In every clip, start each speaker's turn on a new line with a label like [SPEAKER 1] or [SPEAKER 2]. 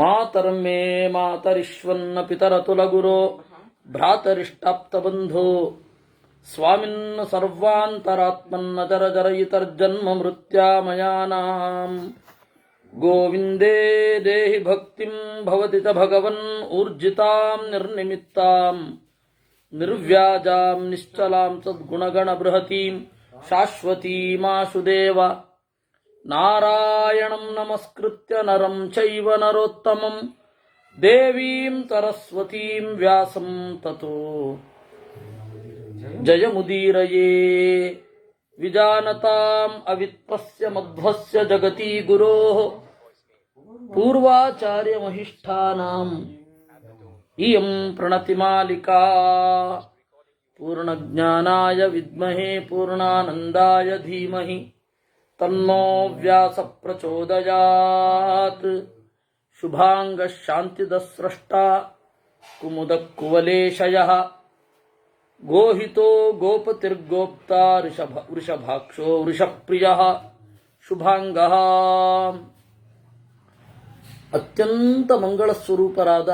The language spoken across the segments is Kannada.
[SPEAKER 1] ಮಾತರಂ ಮೇ ಮಾತರಿಶ್ವನ್ನ ಪಿತರತುಲಗುರೋ ಭ್ರಾತರಿಷ್ಟಾಪ್ತಬಂಧೋ ಸ್ವಾಮಿನ್ ಸರ್ವಾಂತರಾತ್ಮನ್ನ ಜರ ಜರಯಿತರ್ಜನ್ಮ ಮೃತ್ಯಾಮಯಾನಾಂ ಗೋವಿಂದೇ ದೇಹಿ ಭಕ್ತಿಂ ಭವತಿ ಚ ಭಗವನ್ ಊರ್ಜಿತಾಂ ನಿರ್ನಿಮಿತ್ತಾಂ ನಿರ್ವ್ಯಾಜಾಂ ನಿಶ್ಚಲಾಂ ಸದ್ಗುಣಗಣ ಬೃಹತೀಂ ಶಾಶ್ವತೀಮಾಶುದೇವ ನಾರಾಯಣಂ ನಮಸ್ಕೃತ್ಯ ನರಂ ಚೈವ ನರೋತ್ತಮಂ ದೇವೀಂ ಸರಸ್ವತೀಂ ವ್ಯಾಸಂ ತತೋ ಜಯಮುದೀರಯೇ ವಿಜಾನತಾಂ ಅವಿತ್ಪಸ್ಯ ಮಧ್ವಸ್ಯ ಜಗತಿ ಗುರೋಃ ಪೂರ್ವಾಚಾರ್ಯಮಹಿಷ್ಠಾನಾಂ ಇಯಂ ಪ್ರಣತಿಮಾಲಿಕಾ ಪೂರ್ಣಜ್ಞಾನಾಯ ವಿದ್ಮಹೇ ಪೂರ್ಣಾನಂದಾಯ ಧೀಮಹಿ ತನ್ನೋ ವ್ಯಾಸ ಪ್ರಚೋದಯಾತ್ ಶುಭಾಂಗ ಶಾಂತಿದ ಸ್ರಷ್ಟಾ ಕುಮುದ ಕುವಲೇಶಯಃ ಗೋಹಿತೋ ಗೋಪತಿರ್ಗೋಪ್ತಾ ವೃಷಭಾಕ್ಷೋ ವೃಷಪ್ರಿಯಃ ಶುಭಾಂಗಃ. ಅತ್ಯಂತ ಮಂಗಳ ಸ್ವರೂಪರಾದ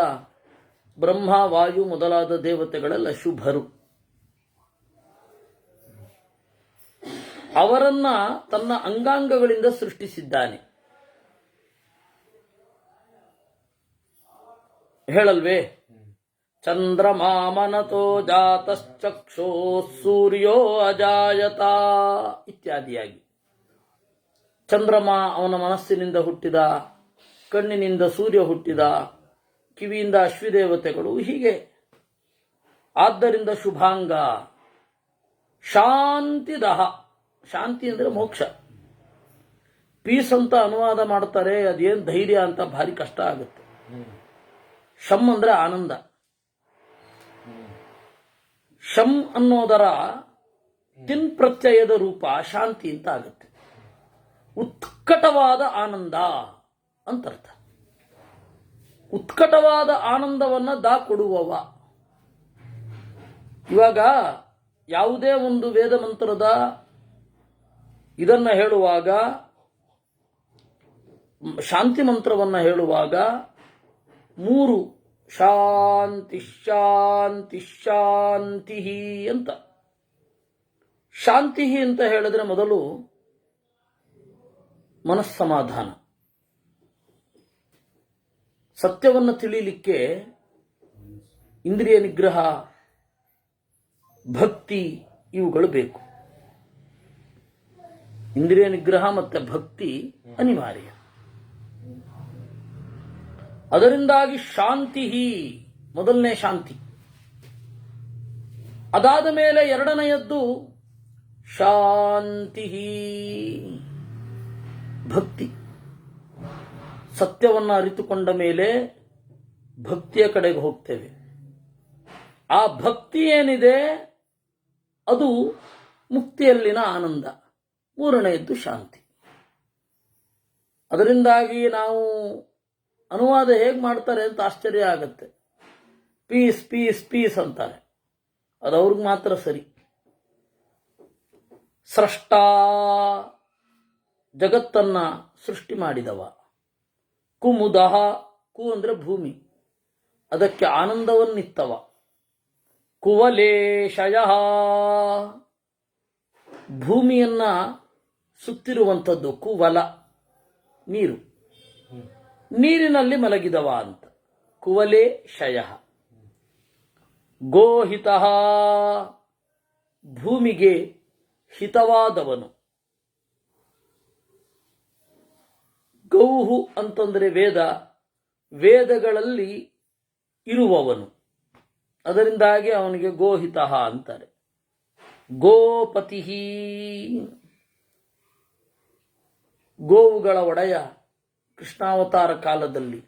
[SPEAKER 1] ಬ್ರಹ್ಮ ವಾಯು ಮೊದಲಾದ ದೇವತೆಗಳೆಲ್ಲ ಶುಭರು. ಅವರನ್ನ ತನ್ನ ಅಂಗಾಂಗಗಳಿಂದ ಸೃಷ್ಟಿಸಿದ್ದಾನೆ. ಹೇಳಲ್ವೇ? ಚಂದ್ರಮಾಮನತೋ ಜಾತಶ್ಚಕ್ಷೋ ಸೂರ್ಯೋ ಅಜಾಯತ ಇತ್ಯಾದಿಯಾಗಿ. ಚಂದ್ರಮ ಅವನ ಮನಸ್ಸಿನಿಂದ ಹುಟ್ಟಿದ, ಕಣ್ಣಿನಿಂದ ಸೂರ್ಯ ಹುಟ್ಟಿದ, ಕಿವಿಯಿಂದ ಅಶ್ವಿದೇವತೆಗಳು, ಹೀಗೆ. ಆದ್ದರಿಂದ ಶುಭಾಂಗ. ಶಾಂತಿದಹ, ಶಾಂತಿ ಅಂದರೆ ಮೋಕ್ಷ. ಪೀಸ್ ಅಂತ ಅನುವಾದ ಮಾಡ್ತಾರೆ, ಅದೇನು ಧೈರ್ಯ ಅಂತ ಭಾರಿ ಕಷ್ಟ ಆಗುತ್ತೆ. ಶಮ್ ಅಂದ್ರೆ ಆನಂದ. ಶಮ್ ಅನ್ನೋದರ ತಿನ್ ಪ್ರತ್ಯಯದ ರೂಪ ಶಾಂತಿ ಅಂತ ಆಗುತ್ತೆ. ಉತ್ಕಟವಾದ ಆನಂದ ಅಂತರ್ಥ. ಉತ್ಕಟವಾದ ಆನಂದವನ್ನ ಕೊಡುವವ. ಇವಾಗ ಯಾವುದೇ ಒಂದು ವೇದ ಮಂತ್ರದ ಇದನ್ನ ಹೇಳುವಾಗ, ಶಾಂತಿ ಮಂತ್ರವನ್ನ ಹೇಳುವಾಗ 3 ಶಾಂತಿ ಶಾಂತಿ ಶಾಂತಿ ಅಂತ. ಶಾಂತಿ ಅಂತ ಹೇಳಿದ್ರೆ ಮೊದಲು ಮನಸ್ಸಮಾಧಾನ. ಸತ್ಯವನ್ನು ತಿಳಿಯಲಿಕ್ಕೆ ಇಂದ್ರಿಯ ನಿಗ್ರಹ, ಭಕ್ತಿ ಇವುಗಳು ಬೇಕು. ಇಂದ್ರಿಯ ನಿಗ್ರಹ ಮತ್ತೆ ಭಕ್ತಿ ಅನಿವಾರ್ಯ. ಅದರಿಂದಾಗಿ ಶಾಂತಿ, ಮೊದಲನೇ ಶಾಂತಿ. ಅದಾದ ಮೇಲೆ ಎರಡನೆಯದ್ದು ಶಾಂತಿ ಭಕ್ತಿ. ಸತ್ಯವನ್ನ ಅರಿತುಕೊಂಡ ಮೇಲೆ ಭಕ್ತಿಯ ಕಡೆಗೆ ಹೋಗ್ತೇವೆ. ಆ ಭಕ್ತಿ ಏನಿದೆ ಅದು ಮುಕ್ತಿಯಲ್ಲಿನ ಆನಂದ. ಮೂರನೆಯದ್ದು ಶಾಂತಿ. ಅದರಿಂದಾಗಿ ನಾವು ಅನುವಾದ ಹೇಗೆ ಮಾಡ್ತಾರೆ ಅಂತ ಆಶ್ಚರ್ಯ ಆಗುತ್ತೆ. ಪೀಸ್ ಪೀಸ್ ಪೀಸ್ ಅಂತಾರೆ, ಅದು ಅವ್ರಿಗೆ ಮಾತ್ರ ಸರಿ. ಸ್ರಷ್ಟಾ, ಜಗತ್ತನ್ನ ಸೃಷ್ಟಿ ಮಾಡಿದವ. ಕುಮುದಃ, ಕು ಅಂದ್ರೆ ಭೂಮಿ, ಅದಕ್ಕೆ ಆನಂದವನ್ನಿತ್ತವ. ಕುವಲೇಶಯ, ಭೂಮಿಯನ್ನ ಸುತ್ತಿರುವಂಥದ್ದು. ಕುವಲ, ನೀರು, ನೀರಿನಲ್ಲಿ ಮಲಗಿದವ ಅಂತ. ಕುವಲೇಶಯ. ಗೋಹಿತ, ಭೂಮಿಗೆ ಹಿತವಾದವನು. ಗೌಹು ಅಂತಂದ್ರೆ ವೇದ, ವೇದಗಳಲ್ಲಿ ಇರುವವನು. ಅದರಿಂದಾಗಿ ಅವನಿಗೆ ಗೋಹಿತ ಅಂತಾರೆ. ಗೋಪತಿ, ಗೋವುಗಳ ಒಡೆಯ. ಕೃಷ್ಣಾವತಾರ ಕಾಲದಲ್ಲಿ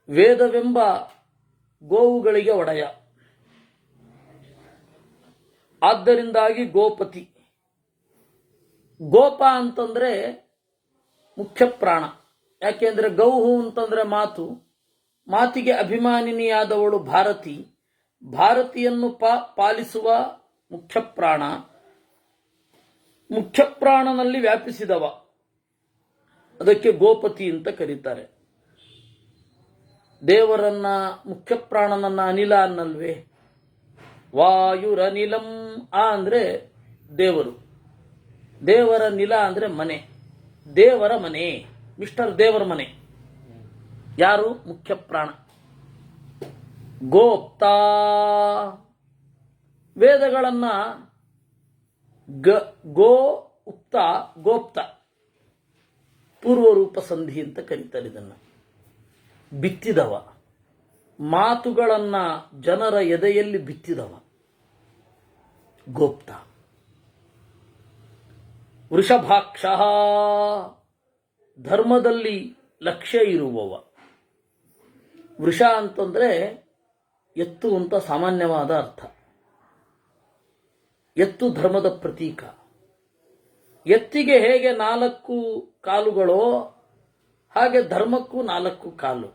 [SPEAKER 1] ವೇದವೆಂಬ ಗೋವುಗಳಿಗೆ ಒಡೆಯ. ಆದ್ದರಿಂದಾಗಿ ಗೋಪತಿ. ಗೋಪ ಅಂತಂದ್ರೆ ಮುಖ್ಯ ಪ್ರಾಣ. ಯಾಕೆಂದ್ರೆ ಗೌಹು ಅಂತಂದ್ರೆ ಮಾತು, ಮಾತಿಗೆ ಅಭಿಮಾನಿನಿಯಾದವಳು ಭಾರತಿ, ಭಾರತಿಯನ್ನು ಪಾಲಿಸುವ ಮುಖ್ಯ ಪ್ರಾಣ, ಮುಖ್ಯ ಪ್ರಾಣನಲ್ಲಿ ವ್ಯಾಪಿಸಿದವ. ಅದಕ್ಕೆ ಗೋಪತಿ ಅಂತ ಕರೀತಾರೆ. ದೇವರನ್ನ ಮುಖ್ಯ ಪ್ರಾಣನನ್ನ ಅನಿಲ ಅನ್ನಲ್ವೇ? ವಾಯುರನಿಲಂ ಆ ಅಂದ್ರೆ ದೇವರು, ದೇವರ ನಿಲ ಅಂದ್ರೆ ಮನೆ, ದೇವರ ಮನೆ, ಮಿಸ್ಟರ್ ದೇವರ ಮನೆ. ಯಾರು? ಮುಖ್ಯ ಪ್ರಾಣ. ಗೋಪ್ತಾ, ವೇದಗಳನ್ನ ಗೋ ಉಕ್ತ ಗೋಪ್ತ ಪೂರ್ವರೂಪ ಸಂಧಿ ಅಂತ ಕರೀತಾರೆ. ಇದನ್ನ ಬಿತ್ತಿದವ, ಮಾತುಗಳನ್ನ ಜನರ ಎದೆಯಲ್ಲಿ ಬಿತ್ತಿದವ ಗೋಪ್ತ. ವೃಷಭಾಕ್ಷ, ಧರ್ಮದಲ್ಲಿ ಲಕ್ಷ್ಯ ಇರುವವ. ವೃಷ ಅಂತಂದ್ರೆ ಎತ್ತು ಅಂತ ಸಾಮಾನ್ಯವಾದ ಅರ್ಥ. ಎತ್ತು ಧರ್ಮದ ಪ್ರತೀಕ. ಎತ್ತಿಗೆ ಹೇಗೆ 4 ಕಾಲುಗಳೋ ಹಾಗೆ ಧರ್ಮಕ್ಕೂ 4 ಕಾಲು.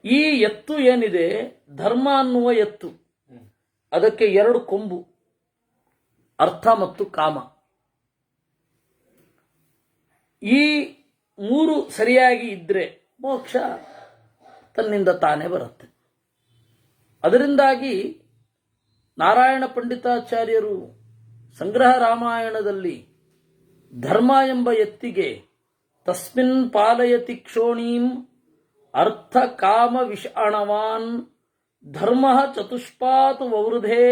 [SPEAKER 1] ಈ ಎತ್ತು ಏನಿದೆ, ಧರ್ಮ ಅನ್ನುವ ಎತ್ತು, ಅದಕ್ಕೆ 2 ಕೊಂಬು, ಅರ್ಥ ಮತ್ತು ಕಾಮ. ಈ 3 ಸರಿಯಾಗಿ ಇದ್ರೆ ಮೋಕ್ಷ ತನ್ನಿಂದ ತಾನೇ ಬರುತ್ತೆ. ಅದರಿಂದಾಗಿ ನಾರಾಯಣ ಪಂಡಿತಾಚಾರ್ಯರು ಸಂಗ್ರಹ ರಾಮಾಯಣದಲ್ಲಿ ಧರ್ಮ ಎಂಬ ಎತ್ತಿಗೆ ತಸ್ಮಿನ್ ಪಾಲಯತಿ ಕ್ಷೋಣೀಂ ಅರ್ಥ ಕಾಮ ವಿಷಾಣವಾನ್ ಧರ್ಮ ಚತುಷ್ಪಾತ್ ವವೃಧೆ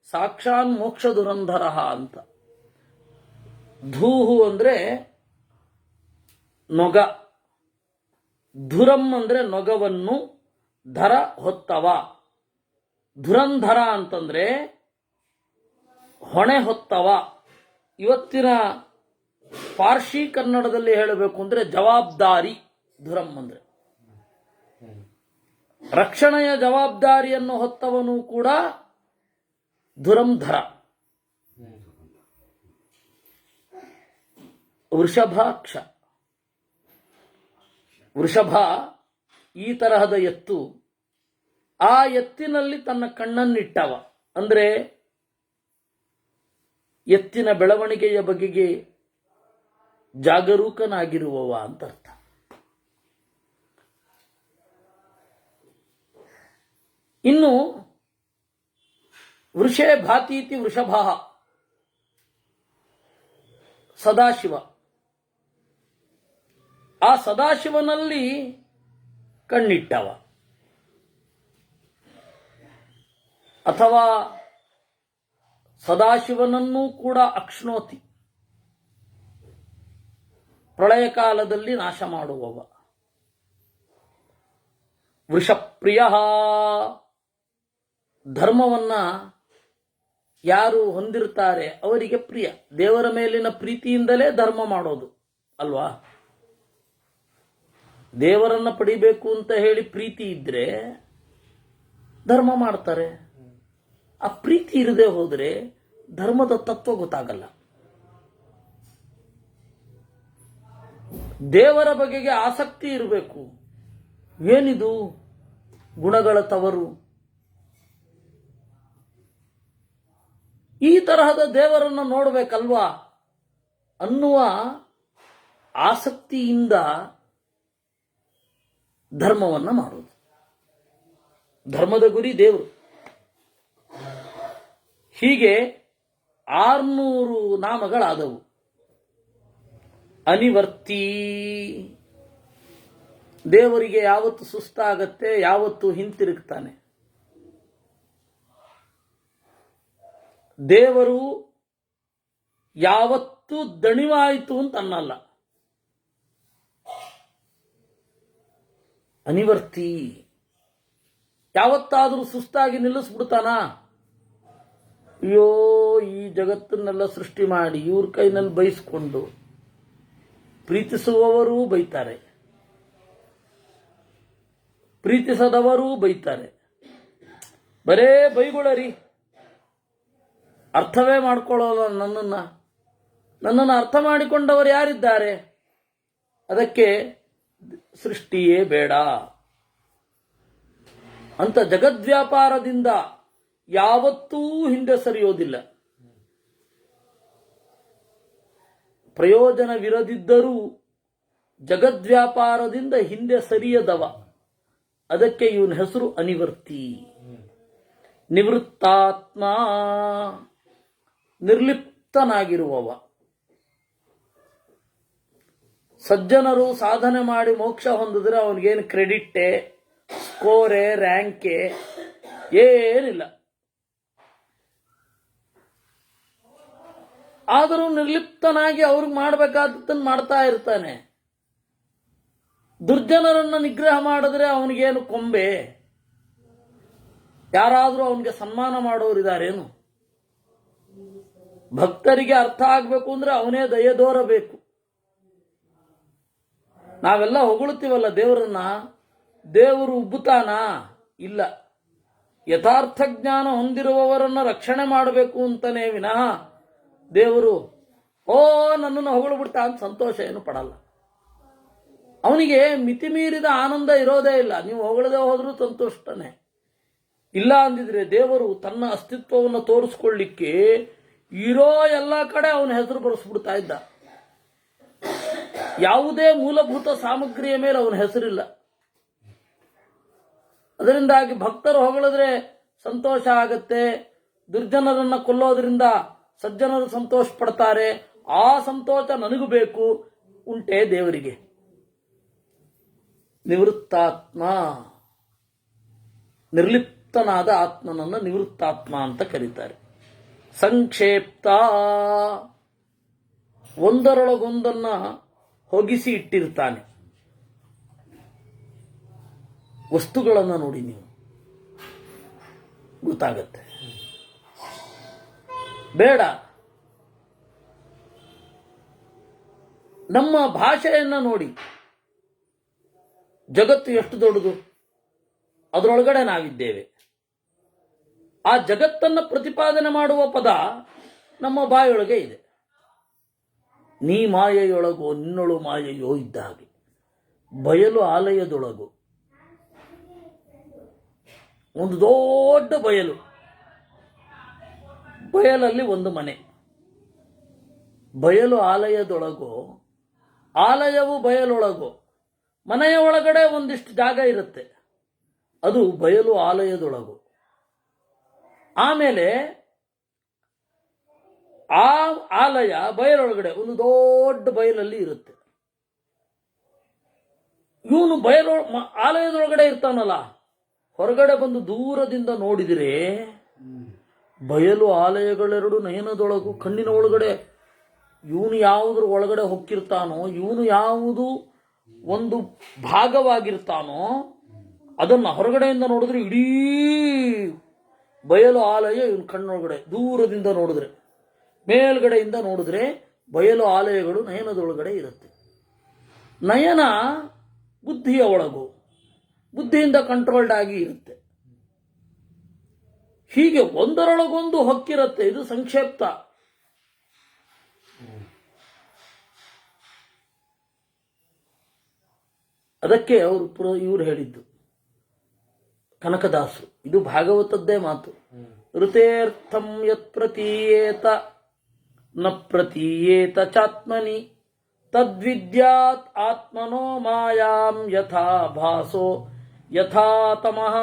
[SPEAKER 1] ಸಾಕ್ಷಾನ್ ಮೋಕ್ಷ ದುರಂಧರ ಅಂತ. ಧೂಹು ಅಂದ್ರೆ ನೊಗ, ಧುರಂ ಅಂದ್ರೆ ನೊಗವನ್ನು, ಧರ ಹೊತ್ತವ. ಧುರಂಧರ ಅಂತಂದ್ರೆ ಹೊಣೆ ಹೊತ್ತವ. ಇವತ್ತಿನ ಪಾರ್ಸಿ ಕನ್ನಡದಲ್ಲಿ ಹೇಳಬೇಕು ಅಂದ್ರೆ ಜವಾಬ್ದಾರಿ. ಧುರಂ ಅಂದ್ರೆ ರಕ್ಷಣೆಯ ಜವಾಬ್ದಾರಿಯನ್ನು ಹೊತ್ತವನು ಕೂಡ ಧುರಂಧರ. ವೃಷಭಾಕ್ಷ, ವೃಷಭ ಈ ತರಹದ ಎತ್ತು. ಆ ಎತ್ತಿನಲ್ಲಿ ತನ್ನ ಕಣ್ಣನ್ನಿಟ್ಟವ ಅಂದ್ರೆ ಎತ್ತಿನ ಬೆಳವಣಿಗೆಯ ಬಗೆಗೆ ಜಾಗರೂಕನಾಗಿರುವವ ಅಂತ ಅರ್ಥ. ಇನ್ನು ವೃಷೇ ಭಾತೀತಿ ವೃಷಭ, ಸದಾಶಿವ. ಆ ಸದಾಶಿವನಲ್ಲಿ ಕಣ್ಣಿಟ್ಟವ, ಅಥವಾ ಸದಾಶಿವನನ್ನೂ ಕೂಡ ಅಕ್ಷ್ಣೋತಿ, ಪ್ರಳಯ ಕಾಲದಲ್ಲಿ ನಾಶ ಮಾಡುವವ. ವೃಷಪ್ರಿಯ, ಧರ್ಮವನ್ನ ಯಾರು ಹೊಂದಿರ್ತಾರೆ ಅವರಿಗೆ ಪ್ರಿಯ. ದೇವರ ಮೇಲಿನ ಪ್ರೀತಿಯಿಂದಲೇ ಧರ್ಮ ಮಾಡೋದು ಅಲ್ವಾ? ದೇವರನ್ನ ಪಡಿಬೇಕು ಅಂತ ಹೇಳಿ ಪ್ರೀತಿ ಇದ್ರೆ ಧರ್ಮ ಮಾಡ್ತಾರೆ. ಆ ಪ್ರೀತಿ ಇರದೆ ಹೋದ್ರೆ ಧರ್ಮದ ತತ್ವ ಗೊತ್ತಾಗಲ್ಲ. ದೇವರ ಬಗೆಗೆ ಆಸಕ್ತಿ ಇರಬೇಕು. ಏನಿದು ಗುಣಗಳ ತವರು, ಈ ತರಹದ ದೇವರನ್ನ ನೋಡಬೇಕಲ್ವಾ ಅನ್ನುವ ಆಸಕ್ತಿಯಿಂದ ಧರ್ಮವನ್ನ ಮಾಡೋದು. ಧರ್ಮದ ಗುರಿ ದೇವರು. ಹೀಗೆ 600 ನಾಮಗಳಾದವು. ಅನಿವರ್ತಿ, ದೇವರಿಗೆ ಯಾವತ್ತು ಸುಸ್ತಾಗತ್ತೆ, ಯಾವತ್ತು ಹಿಂತಿರುಗ್ತಾನೆ. ದೇವರು ಯಾವತ್ತೂ ದಣಿವಾಯಿತು ಅಂತ ಅನ್ನಲ್ಲ. ಅನಿವರ್ತಿ, ಯಾವತ್ತಾದರೂ ಸುಸ್ತಾಗಿ ನಿಲ್ಲಿಸ್ಬಿಡ್ತಾನ? ಅಯ್ಯೋ, ಈ ಜಗತ್ತನ್ನೆಲ್ಲ ಸೃಷ್ಟಿ ಮಾಡಿ ಇವ್ರ ಕೈನಲ್ಲಿ ಬೈಸ್ಕೊಂಡು ಪ್ರೀತಿಸುವವರೂ ಬೈತಾರೆ, ಪ್ರೀತಿಸದವರೂ ಬೈತಾರೆ. ಬರೇ ಬೈಗುಳರಿ, ಅರ್ಥವೇ ಮಾಡ್ಕೊಳ್ಳೋಲ್ಲ ನನ್ನನ್ನು ಅರ್ಥ ಮಾಡಿಕೊಂಡವರು ಯಾರಿದ್ದಾರೆ? ಅದಕ್ಕೆ ಸೃಷ್ಟಿಯೇ ಬೇಡ ಅಂತ ಜಗದ್ವ್ಯಾಪಾರದಿಂದ ಯಾವತ್ತೂ ಹಿಂದೆ ಸರಿಯೋದಿಲ್ಲ. ಪ್ರಯೋಜನವಿರದಿದ್ದರೂ ಜಗದ್ವ್ಯಾಪಾರದಿಂದ ಹಿಂದೆ ಸರಿಯದವ. ಅದಕ್ಕೆ ಇವನ ಹೆಸರು ಅನಿವರ್ತಿ. ನಿವೃತ್ತಾತ್ಮ, ನಿರ್ಲಿಪ್ತನಾಗಿರುವವ. ಸಜ್ಜನರು ಸಾಧನೆ ಮಾಡಿ ಮೋಕ್ಷ ಹೊಂದಿದ್ರೆ ಅವನಿಗೇನು ಕ್ರೆಡಿಟ್ಟೆ, ಸ್ಕೋರೆ, ರ್ಯಾಂಕೆ ಏನಿಲ್ಲ. ಆದರೂ ನಿರ್ಲಿಪ್ತನಾಗಿ ಅವ್ರಿಗೆ ಮಾಡಬೇಕಾದದ್ದನ್ನು ಮಾಡ್ತಾ ಇರ್ತಾನೆ. ದುರ್ಜನರನ್ನು ನಿಗ್ರಹ ಮಾಡಿದ್ರೆ ಅವನಿಗೇನು ಕೊಂಬೆ? ಯಾರಾದರೂ ಅವನಿಗೆ ಸನ್ಮಾನ ಮಾಡೋರಿದ್ದಾರೇನು? ಭಕ್ತರಿಗೆ ಅರ್ಥ ಆಗಬೇಕು ಅಂದ್ರೆ ಅವನೇ ದಯೆದೋರಬೇಕು. ನಾವೆಲ್ಲ ಹೊಗಳುತ್ತೀವಲ್ಲ ದೇವರನ್ನ, ದೇವರು ಉಬ್ಬುತ್ತಾನ? ಇಲ್ಲ. ಯಥಾರ್ಥ ಜ್ಞಾನ ಹೊಂದಿರುವವರನ್ನ ರಕ್ಷಣೆ ಮಾಡಬೇಕು ಅಂತಾನೆ ವಿನಃ ದೇವರು ನನ್ನನ್ನು ಹೊಗಳು ಬಿಡ್ತಾ ಅಂತ ಸಂತೋಷ ಏನು ಪಡಲ್ಲ. ಅವನಿಗೆ ಮಿತಿಮೀರಿದ ಆನಂದ ಇರೋದೇ ಇಲ್ಲ. ನೀವು ಹೊಗಳದೆ ಹೋದ್ರೂ ಸಂತುಷ್ಟನೇ. ಇಲ್ಲ ಅಂದಿದ್ರೆ ದೇವರು ತನ್ನ ಅಸ್ತಿತ್ವವನ್ನು ತೋರಿಸ್ಕೊಳ್ಳಿಕ್ಕೆ ಇರೋ ಎಲ್ಲ ಕಡೆ ಅವನ ಹೆಸರು ಬರೆಸ್ಬಿಡ್ತಾ ಇದ್ದ. ಯಾವುದೇ ಮೂಲಭೂತ ಸಾಮಗ್ರಿಯ ಮೇಲೆ ಅವನ ಹೆಸರಿಲ್ಲ. ಅದರಿಂದಾಗಿ ಭಕ್ತರು ಹೊಗಳಿದ್ರೆ ಸಂತೋಷ ಆಗತ್ತೆ. ದುರ್ಜನರನ್ನ ಕೊಲ್ಲೋದ್ರಿಂದ ಸಜ್ಜನರು ಸಂತೋಷ ಪಡ್ತಾರೆ. ಆ ಸಂತೋಷ ನನಗೂ ಬೇಕು ಉಂಟೆ ದೇವರಿಗೆ. ನಿವೃತ್ತಾತ್ಮ, ನಿರ್ಲಿಪ್ತನಾದ ಆತ್ಮನನ್ನು ನಿವೃತ್ತಾತ್ಮ ಅಂತ ಕರೀತಾರೆ. ಸಂಕ್ಷೇಪ್ತ, ಒಂದರೊಳಗೊಂದನ್ನ ಹೊಗಿಸಿ ಇಟ್ಟಿರ್ತಾನೆ. ವಸ್ತುಗಳನ್ನು ನೋಡಿ ನೀವು, ಗೊತ್ತಾಗತ್ತೆ. ಬೇಡ, ನಮ್ಮ ಭಾಷೆಯನ್ನ ನೋಡಿ. ಜಗತ್ತು ಎಷ್ಟು ದೊಡ್ಡದು, ಅದರೊಳಗಡೆ ನಾವಿದ್ದೇವೆ. ಆ ಜಗತ್ತನ್ನು ಪ್ರತಿಪಾದನೆ ಮಾಡುವ ಪದ ನಮ್ಮ ಬಾಯೊಳಗೆ ಇದೆ. ನೀ ಮಾಯೆಯೊಳಗೋ ನಿನ್ನೊಳು ಮಾಯೆಯೋ ಇದ್ದ ಹಾಗೆ. ಬಯಲು ಆಲಯದೊಳಗು ಒಂದು ದೊಡ್ಡ ಬಯಲು, ಬಯಲಲ್ಲಿ ಒಂದು ಮನೆ. ಬಯಲು ಆಲಯದೊಳಗೋ, ಆಲಯವು ಬಯಲೊಳಗೋ, ಮನೆಯ ಒಳಗಡೆ ಒಂದಿಷ್ಟು ಜಾಗ ಇರುತ್ತೆ, ಅದು ಬಯಲು ಆಲಯದೊಳಗು. ಆಮೇಲೆ ಆ ಆಲಯ ಬಯಲೊಳಗಡೆ ಒಂದು ದೊಡ್ಡ ಬಯಲಲ್ಲಿ ಇರುತ್ತೆ. ಇವನು ಆಲಯದೊಳಗಡೆ ಇರ್ತಾನಲ್ಲ, ಹೊರಗಡೆ ಬಂದು ದೂರದಿಂದ ನೋಡಿದರೆ ಬಯಲು ಆಲಯಗಳೆರಡು ನಯನದೊಳಗು, ಕಣ್ಣಿನ ಒಳಗಡೆ ಇವನು ಯಾವುದ್ರ ಒಳಗಡೆ ಹೊಕ್ಕಿರ್ತಾನೋ, ಇವನು ಯಾವುದು ಒಂದು ಭಾಗವಾಗಿರ್ತಾನೋ ಅದನ್ನು ಹೊರಗಡೆಯಿಂದ ನೋಡಿದ್ರೆ ಇಡೀ ಬಯಲು ಆಲಯ ಇವನು ಕಣ್ಣೊಳಗಡೆ, ದೂರದಿಂದ ನೋಡಿದ್ರೆ, ಮೇಲ್ಗಡೆಯಿಂದ ನೋಡಿದ್ರೆ ಬಯಲು ಆಲಯಗಳು ನಯನದೊಳಗಡೆ ಇರುತ್ತೆ. ನಯನ ಬುದ್ಧಿಯ ಒಳಗು, ಬುದ್ಧಿಯಿಂದ ಕಂಟ್ರೋಲ್ಡ್ ಆಗಿ ಇರುತ್ತೆ. ಹೀಗೆ ಒಂದರೊಳಗೊಂದು ಹೊಕ್ಕಿರುತ್ತೆ. ಇದು ಸಂಕ್ಷೇಪ್ತ. ಅದಕ್ಕೆ ಇವರು ಹೇಳಿದ್ದು ಕನಕದಾಸರು, ಇದು ಭಾಗವತದ್ದೇ ಮಾತು. ಋತೇರ್ಥಂ ಯತ್ ಪ್ರತೀಯೇತ ನ ಪ್ರತೀಯೇತ ಚಾತ್ಮನಿ ತದ್ವಿದ್ಯಾತ್ ಆತ್ಮನೋ ಮಾಯಾಂ ಯಥಾ ಭಾಸೋ ಯಥಾ ತಮಃ.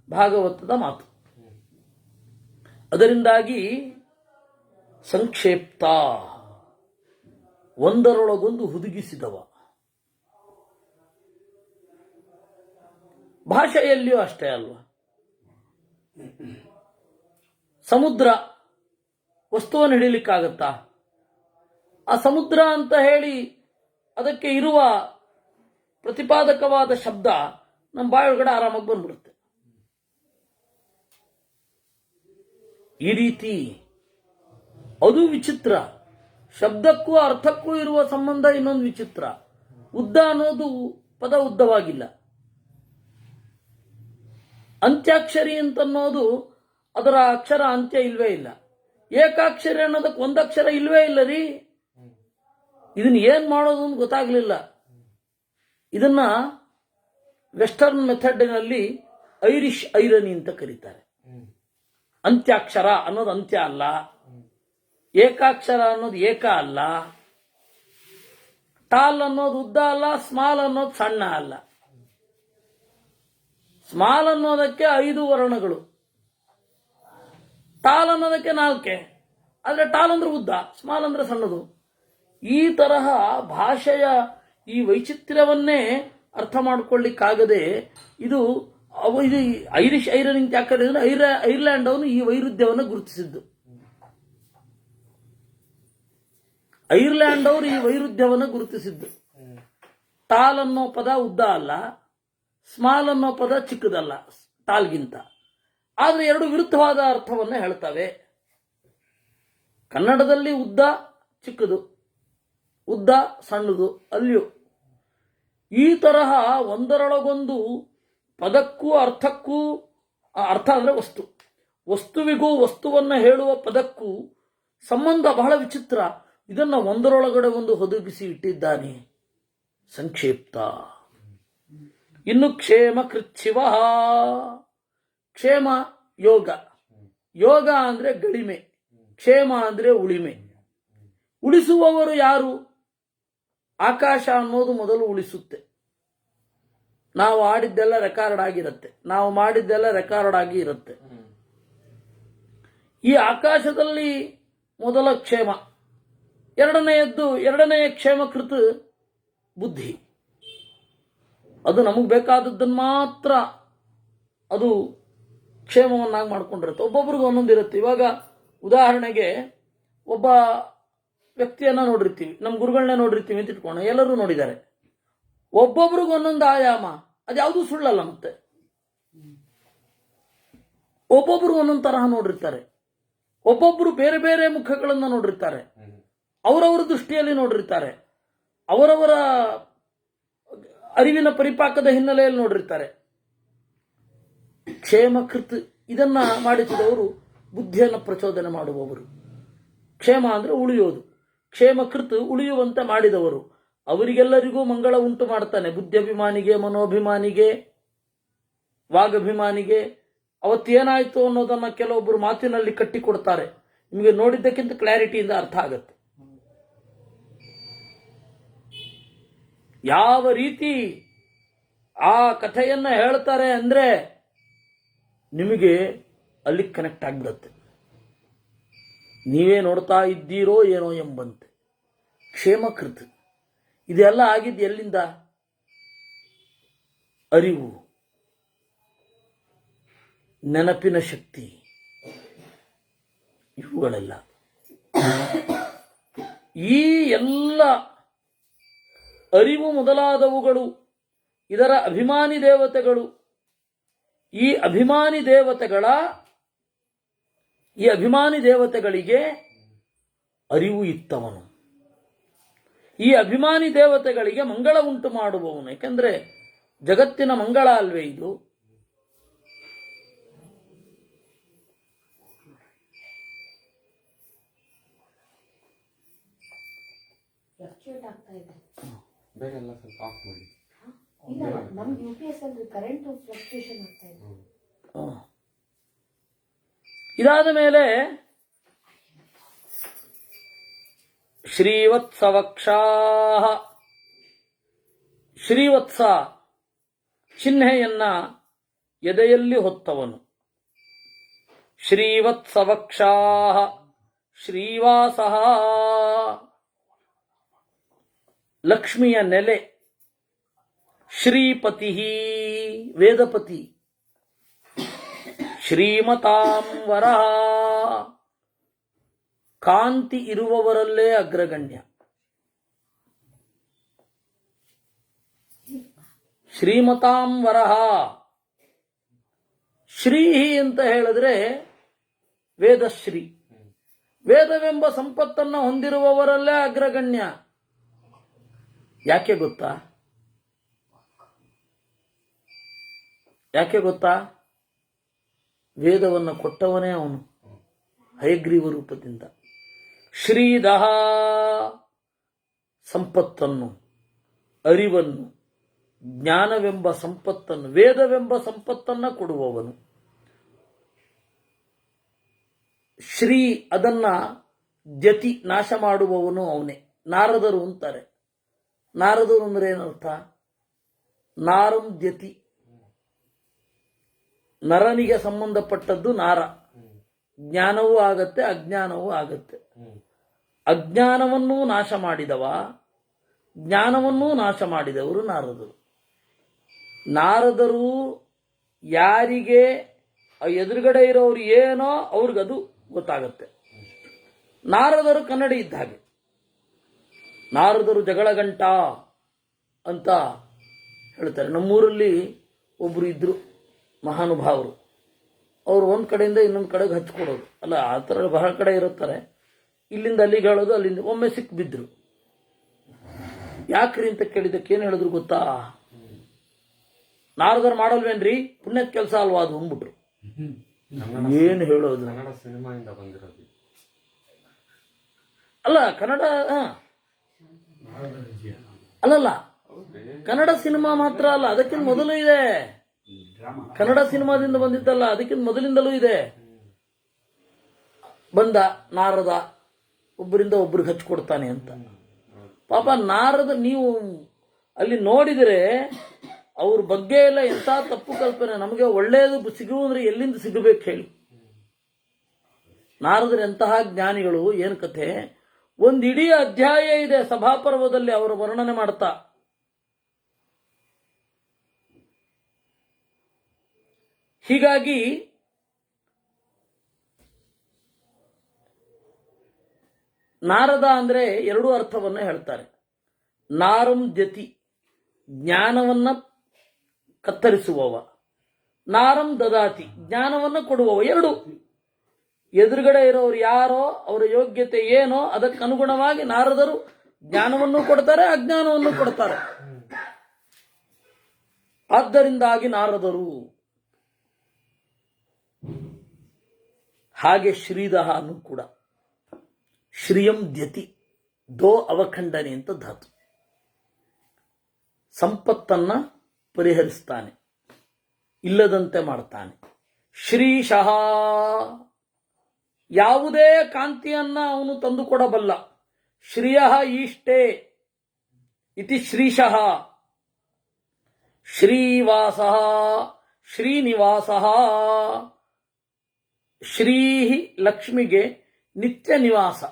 [SPEAKER 1] ಭಾಗವತದ ಮಾತು. ಅದರಿಂದಾಗಿ ಸಂಕ್ಷೇಪ್ತ, ಒಂದರೊಳಗೊಂದು ಹುದುಗಿಸಿದವ. ಭಾಷೆಯಲ್ಲಿಯೂ ಅಷ್ಟೇ ಅಲ್ವಾ. ಸಮುದ್ರ ವಸ್ತುವನ್ನು ಹಿಡಿಲಿಕ್ಕಾಗತ್ತಾ? ಆ ಸಮುದ್ರ ಅಂತ ಹೇಳಿ ಅದಕ್ಕೆ ಇರುವ ಪ್ರತಿಪಾದಕವಾದ ಶಬ್ದ ನಮ್ಮ ಬಾಯೊಳಗಡೆ ಆರಾಮಾಗಿ ಬಂದ್ಬಿಡುತ್ತೆ. ಈ ರೀತಿ ಅದು ವಿಚಿತ್ರ. ಶಬ್ದಕ್ಕೂ ಅರ್ಥಕ್ಕೂ ಇರುವ ಸಂಬಂಧ ಇನ್ನೊಂದು ವಿಚಿತ್ರ. ಉದ್ದ ಅನ್ನೋದು ಪದ ಉದ್ದವಾಗಿಲ್ಲ. ಅಂತ್ಯಾಕ್ಷರಿ ಅಂತನ್ನೋದು ಅದರ ಅಕ್ಷರ ಅಂತ್ಯ ಇಲ್ವೇ ಇಲ್ಲ. ಏಕಾಕ್ಷರಿ ಅನ್ನೋದಕ್ಕೆ ಒಂದಕ್ಷರ ಇಲ್ವೇ ಇಲ್ಲ ರೀ. ಇದನ್ನ ಏನ್ ಮಾಡೋದು ಅಂತ ಗೊತ್ತಾಗ್ಲಿಲ್ಲ. ಇದನ್ನ ವೆಸ್ಟರ್ನ್ ಮೆಥಡಿನಲ್ಲಿ ಐರಿಷ್ ಐರನಿ ಅಂತ ಕರೀತಾರೆ. ಅಂತ್ಯಾಕ್ಷರ ಅನ್ನೋದು ಅಂತ್ಯ ಅಲ್ಲ, ಏಕಾಕ್ಷರ ಅನ್ನೋದು ಏಕ ಅಲ್ಲ. ಟಾಲ್ ಅನ್ನೋದು ಉದ್ದ ಅಲ್ಲ, ಸ್ಮಾಲ್ ಅನ್ನೋದು ಸಣ್ಣ ಅಲ್ಲ. ಸ್ಮಾಲ್ ಅನ್ನೋದಕ್ಕೆ 5 ವರ್ಣಗಳು, ಟಾಲ್ ಅನ್ನೋದಕ್ಕೆ 4. ಆದ್ರೆ ಟಾಲ್ ಅಂದ್ರೆ ಉದ್ದ, ಸ್ಮಾಲ್ ಅಂದ್ರೆ ಸಣ್ಣದು. ಈ ತರಹ ಭಾಷೆಯ ಈ ವೈಚಿತ್ರ್ಯವನ್ನೇ ಅರ್ಥ ಮಾಡ್ಕೊಳ್ಳಿಕ್ಕಾಗದೆ ಇದು ಐರಿಷ್ ಐರನ್ ಅಂತ ಯಾಕಂದ್ರೆ ಐರ್ಲ್ಯಾಂಡ್ ಅವನು ಈ ವೈರುಧ್ಯವನ್ನು ಗುರುತಿಸಿದ್ದು. ಐರ್ಲ್ಯಾಂಡ್ ಅವರು ಈ ವೈರುಧ್ಯವನ್ನು ಗುರುತಿಸಿದ್ದು. ಟಾಲ್ ಅನ್ನೋ ಪದ ಉದ್ದ ಅಲ್ಲ, ಸ್ಮಾಲ್ ಅನ್ನೋ ಪದ ಚಿಕ್ಕದಲ್ಲ ಟಾಲ್ಗಿಂತ. ಆದ್ರೆ 2 ವಿರುದ್ಧವಾದ ಅರ್ಥವನ್ನು ಹೇಳ್ತವೆ. ಕನ್ನಡದಲ್ಲಿ ಉದ್ದ ಚಿಕ್ಕದು, ಉದ್ದ ಸಣ್ಣದು ಅಲ್ಲಿಯೂ. ಈ ತರಹ ಒಂದರೊಳಗೊಂದು ಪದಕ್ಕೂ ಅರ್ಥಕ್ಕೂ, ಅರ್ಥ ಅಂದ್ರೆ ವಸ್ತು, ವಸ್ತುವಿಗೂ ವಸ್ತುವನ್ನು ಹೇಳುವ ಪದಕ್ಕೂ ಸಂಬಂಧ ಬಹಳ ವಿಚಿತ್ರ. ಇದನ್ನ ಒಂದರೊಳಗಡೆ ಒಂದು ಹೊದಗಿಸಿ ಇಟ್ಟಿದ್ದಾನೆ. ಸಂಕ್ಷಿಪ್ತ. ಇನ್ನು ಕ್ಷೇಮ ಕೃಚ್ಛಿವ. ಕ್ಷೇಮ ಯೋಗ, ಯೋಗ ಅಂದ್ರೆ ಗಳಿಮೆ, ಕ್ಷೇಮ ಅಂದ್ರೆ ಉಳಿಮೆ. ಉಳಿಸುವವರು ಯಾರು? ಆಕಾಶ ಅನ್ನೋದು ಮೊದಲು ಉಳಿಸುತ್ತೆ. ನಾವು ಆಡಿದ್ದೆಲ್ಲ ರೆಕಾರ್ಡ್ ಆಗಿರುತ್ತೆ, ನಾವು ಮಾಡಿದ್ದೆಲ್ಲ ರೆಕಾರ್ಡ್ ಆಗಿ ಇರುತ್ತೆ. ಈ ಆಕಾಶದಲ್ಲಿ ಮೊದಲ ಕ್ಷೇಮ, ಎರಡನೆಯ ಕ್ಷೇಮಕೃತ ಬುದ್ಧಿ. ಅದು ನಮಗೆ ಬೇಕಾದದ್ದನ್ನು ಮಾತ್ರ ಅದು ಕ್ಷೇಮವನ್ನಾಗಿ ಮಾಡ್ಕೊಂಡಿರುತ್ತೆ. ಒಬ್ಬೊಬ್ರಿಗೂ ಒಂದೊಂದಿರುತ್ತೆ. ಇವಾಗ ಉದಾಹರಣೆಗೆ ಒಬ್ಬ ವ್ಯಕ್ತಿಯನ್ನ ನೋಡಿರ್ತೀವಿ, ನಮ್ಮ ಗುರುಗಳನ್ನ ನೋಡಿರ್ತೀವಿ ಅಂತ ಇಟ್ಕೊಂಡು, ಎಲ್ಲರೂ ನೋಡಿದ್ದಾರೆ. ಒಬ್ಬೊಬ್ರಿಗೂ ಒಂದೊಂದು ಆಯಾಮ, ಅದ್ಯಾವುದೂ ಸುಳ್ಳಲ್ಲ. ಮತ್ತೆ ಒಬ್ಬೊಬ್ರು ಒಂದೊಂದು ತರಹ ನೋಡಿರ್ತಾರೆ, ಒಬ್ಬೊಬ್ರು ಬೇರೆ ಬೇರೆ ಮುಖಗಳನ್ನ ನೋಡಿರ್ತಾರೆ, ಅವರವರ ದೃಷ್ಟಿಯಲ್ಲಿ ನೋಡಿರ್ತಾರೆ, ಅವರವರ ಅರಿವಿನ ಪರಿಪಾಕದ ಹಿನ್ನೆಲೆಯಲ್ಲಿ ನೋಡಿರ್ತಾರೆ. ಕ್ಷೇಮಕೃತ್ ಇದನ್ನ ಮಾಡಿಸಿದವರು ಬುದ್ಧಿಯನ್ನು ಪ್ರಚೋದನೆ ಮಾಡುವವರು. ಕ್ಷೇಮ ಅಂದ್ರೆ ಉಳಿಯೋದು, ಕ್ಷೇಮಕೃತ್ ಉಳಿಯುವಂತೆ ಮಾಡಿದವರು. ಅವರಿಗೆಲ್ಲರಿಗೂ ಮಂಗಳ ಉಂಟು ಮಾಡ್ತಾನೆ. ಬುದ್ಧಿಭಿಮಾನಿಗೆ, ಮನೋಭಿಮಾನಿಗೆ, ವಾಗಭಿಮಾನಿಗೆ. ಅವತ್ತೇನಾಯ್ತು ಅನ್ನೋದನ್ನ ಕೆಲವೊಬ್ಬರು ಮಾತಿನಲ್ಲಿ ಕಟ್ಟಿಕೊಡ್ತಾರೆ. ನಿಮಗೆ ನೋಡಿದ್ದಕ್ಕಿಂತ ಕ್ಲಾರಿಟಿಯಿಂದ ಅರ್ಥ ಆಗತ್ತೆ. ಯಾವ ರೀತಿ ಆ ಕಥೆಯನ್ನ ಹೇಳ್ತಾರೆ ಅಂದ್ರೆ ನಿಮಗೆ ಅಲ್ಲಿ ಕನೆಕ್ಟ್ ಆಗ್ಬಿಡತ್ತೆ. ನೀವೇ ನೋಡ್ತಾ ಇದ್ದೀರೋ ಏನೋ ಎಂಬಂತೆ. ಕ್ಷೇಮಕೃತ ಇದೆಲ್ಲ ಆಗಿದ್ದು ಎಲ್ಲಿಂದ? ಅರಿವು, ನೆನಪಿನ ಶಕ್ತಿ, ಇವುಗಳೆಲ್ಲ. ಈ ಎಲ್ಲ ಅರಿವು ಮೊದಲಾದವುಗಳು ಇದರ ಅಭಿಮಾನಿ ದೇವತೆಗಳು. ಈ ಅಭಿಮಾನಿ ದೇವತೆಗಳಿಗೆ ಅರಿವು ಇತ್ತವನು. ಈ ಅಭಿಮಾನಿ ದೇವತೆಗಳಿಗೆ ಮಂಗಳ ಉಂಟು ಮಾಡುವವನು. ಯಾಕೆಂದ್ರೆ ಜಗತ್ತಿನ ಮಂಗಳ ಅಲ್ವೇ ಇದು. ಇದಾದ ಮೇಲೆ ಶ್ರೀವತ್ಸವಕ್ಷಾ, ಶ್ರೀವತ್ಸ ಚಿಹ್ನೆಯನ್ನ ಎದೆಯಲ್ಲಿ ಹೊತ್ತವನು. ಶ್ರೀವತ್ಸವಕ್ಷಾ ಶ್ರೀವಾಸ, ಲಕ್ಷ್ಮಿಯ ನೆಲೆ. ಶ್ರೀಪತಿ ವೇದಪತಿ. ಶ್ರೀಮತಾಂ ವರಃ ಕಾಂತಿ ಇರುವವರಲ್ಲೇ ಅಗ್ರಗಣ್ಯ. ಶ್ರೀಮತಾಂ ವರಃ. ಶ್ರೀ ಅಂತ ಹೇಳಿದ್ರೆ ವೇದಶ್ರೀ. ವೇದವೆಂಬ ಸಂಪತ್ತನ್ನ ಹೊಂದಿರುವವರಲ್ಲೇ ಅಗ್ರಗಣ್ಯ. ಯಾಕೆ ಗೊತ್ತಾ? ವೇದವನ್ನು ಕೊಟ್ಟವನೇ ಅವನು, ಹಯಗ್ರೀವ ರೂಪದಿಂದ. ಶ್ರೀದಹ ಸಂಪತ್ತನ್ನು, ಅರಿವನ್ನು, ಜ್ಞಾನವೆಂಬ ಸಂಪತ್ತನ್ನು, ವೇದವೆಂಬ ಸಂಪತ್ತನ್ನ ಕೊಡುವವನು. ಶ್ರೀ ಅದನ್ನ ದ್ಯತಿ ನಾಶ ಮಾಡುವವನು ಅವನೇ. ನಾರದರು ಅಂತಾರೆ ನಾರದರು ಅಂದ್ರೆ ಏನರ್ಥ? ನಾರಂ ದ್ಯತಿ, ನರನಿಗೆ ಸಂಬಂಧಪಟ್ಟದ್ದು ನಾರ. ಜ್ಞಾನವೂ ಆಗತ್ತೆ, ಅಜ್ಞಾನವೂ ಆಗತ್ತೆ. ಅಜ್ಞಾನವನ್ನೂ ನಾಶ ಮಾಡಿದವ, ಜ್ಞಾನವನ್ನೂ ನಾಶ ಮಾಡಿದವರು ನಾರದರು. ನಾರದರು ಯಾರಿಗೆ ಎದುರುಗಡೆ ಇರೋರು ಏನೋ ಅವ್ರಿಗದು ಗೊತ್ತಾಗತ್ತೆ. ನಾರದರು ಕನ್ನಡಿ ಇದ್ದ ಹಾಗೆ. ನಾರದರು ಜಗಳಗಂಟ ಅಂತ ಹೇಳ್ತಾರೆ. ನಮ್ಮೂರಲ್ಲಿ ಒಬ್ರು ಇದ್ರು ಮಹಾನುಭಾವರು. ಅವರು ಒಂದು ಕಡೆಯಿಂದ ಇನ್ನೊಂದು ಕಡೆಗೆ ಹಚ್ಕೊಡೋದು. ಅಲ್ಲ, ಆ ಥರ ಬಹಳ ಕಡೆ ಇರುತ್ತಾರೆ. ಇಲ್ಲಿಂದ ಅಲ್ಲಿಗೆ ಹೇಳೋದು, ಅಲ್ಲಿಂದ ಒಮ್ಮೆ ಸಿಕ್ಬಿದ್ರು. ಯಾಕ್ರಿ ಅಂತ ಕೇಳಿದಕ್ಕೆ ಏನು ಹೇಳಿದ್ರು ಗೊತ್ತಾ? ನಾರದರು ಮಾಡಲ್ವೇನ್ರಿ, ಪುಣ್ಯದ ಕೆಲಸ ಅಲ್ವಾ ಅದು ಅಂದ್ಬಿಟ್ರು. ಏನು ಹೇಳೋದು?
[SPEAKER 2] ಕನ್ನಡ ಸಿನಿಮಾಯಿಂದ ಬಂದಿರೋದು
[SPEAKER 1] ಅಲ್ಲ, ಕನ್ನಡ ಅಲ್ಲಲ್ಲ, ಕನ್ನಡ ಸಿನಿಮಾ ಮಾತ್ರ ಅಲ್ಲ, ಅದಕ್ಕಿಂತ ಮೊದಲು ಇದೆ. ಕನ್ನಡ ಸಿನಿಮಾದಿಂದ ಬಂದಿದ್ದಲ್ಲ, ಅದಕ್ಕಿಂತ ಮೊದಲಿಂದಲೂ ಇದೆ. ಬಂದ ನಾರದ ಒಬ್ಬರಿಂದ ಒಬ್ರಿಗೆ ಹಚ್ಕೊಡ್ತಾನೆ ಅಂತ. ಪಾಪ ನಾರದ ನೀವು ಅಲ್ಲಿ ನೋಡಿದರೆ ಅವ್ರ ಬಗ್ಗೆ ಎಲ್ಲ ಎಂಥ ತಪ್ಪು ಕಲ್ಪನೆ. ನಮಗೆ ಒಳ್ಳೆಯದು ಸಿಗುವುದ್ರೆ ಎಲ್ಲಿಂದ ಸಿಗಬೇಕು ಹೇಳಿ? ನಾರದರು ಎಂತಹ ಜ್ಞಾನಿಗಳು, ಏನು ಕಥೆ. ಒಂದು ಇಡೀ ಅಧ್ಯಾಯ ಇದೆ ಸಭಾಪರ್ವದಲ್ಲಿ ಅವರ ವರ್ಣನೆ ಮಾಡ್ತಾ. ಹೀಗಾಗಿ ನಾರದ ಅಂದ್ರೆ ಎರಡೂ ಅರ್ಥವನ್ನು ಹೇಳ್ತಾರೆ. ನಾರಂ ದ್ಯತಿ, ಜ್ಞಾನವನ್ನ ಕತ್ತರಿಸುವವ. ನಾರಂ ದದಾತಿ, ಜ್ಞಾನವನ್ನ ಕೊಡುವವ. ಎರಡು. ಎದುರುಗಡೆ ಇರೋರು ಯಾರೋ, ಅವರ ಯೋಗ್ಯತೆ ಏನೋ ಅದಕ್ಕನುಗುಣವಾಗಿ ನಾರದರು ಜ್ಞಾನವನ್ನು ಕೊಡ್ತಾರೆ, ಅಜ್ಞಾನವನ್ನು ಕೊಡ್ತಾರೆ. ಆದ್ದರಿಂದಾಗಿ ನಾರದರು. ಹಾಗೆ ಶ್ರೀದಹನು ಕೂಡ ಶ್ರಿಯಂ ದ್ಯತಿ, ದೋ ಅವಖಂಡನೆ ಅಂತ ಧಾತು. ಸಂಪತ್ತನ್ನ ಪರಿಹರಿಸ್ತಾನೆ, ಇಲ್ಲದಂತೆ ಮಾಡ್ತಾನೆ. ಶ್ರೀಶಃ, ಯಾವುದೇ ಕಾಂತಿಯನ್ನ ಅವನು ತಂದುಕೊಡಬಲ್ಲ. ಶ್ರಿಯ ಈಷ್ಟೇ ಇತಿ ಶ್ರೀಶಃ. ಶ್ರೀವಾಸ, ಶ್ರೀನಿವಾಸ. ಶ್ರೀ ಲಕ್ಷ್ಮಿಗೆ ನಿತ್ಯ ನಿವಾಸ,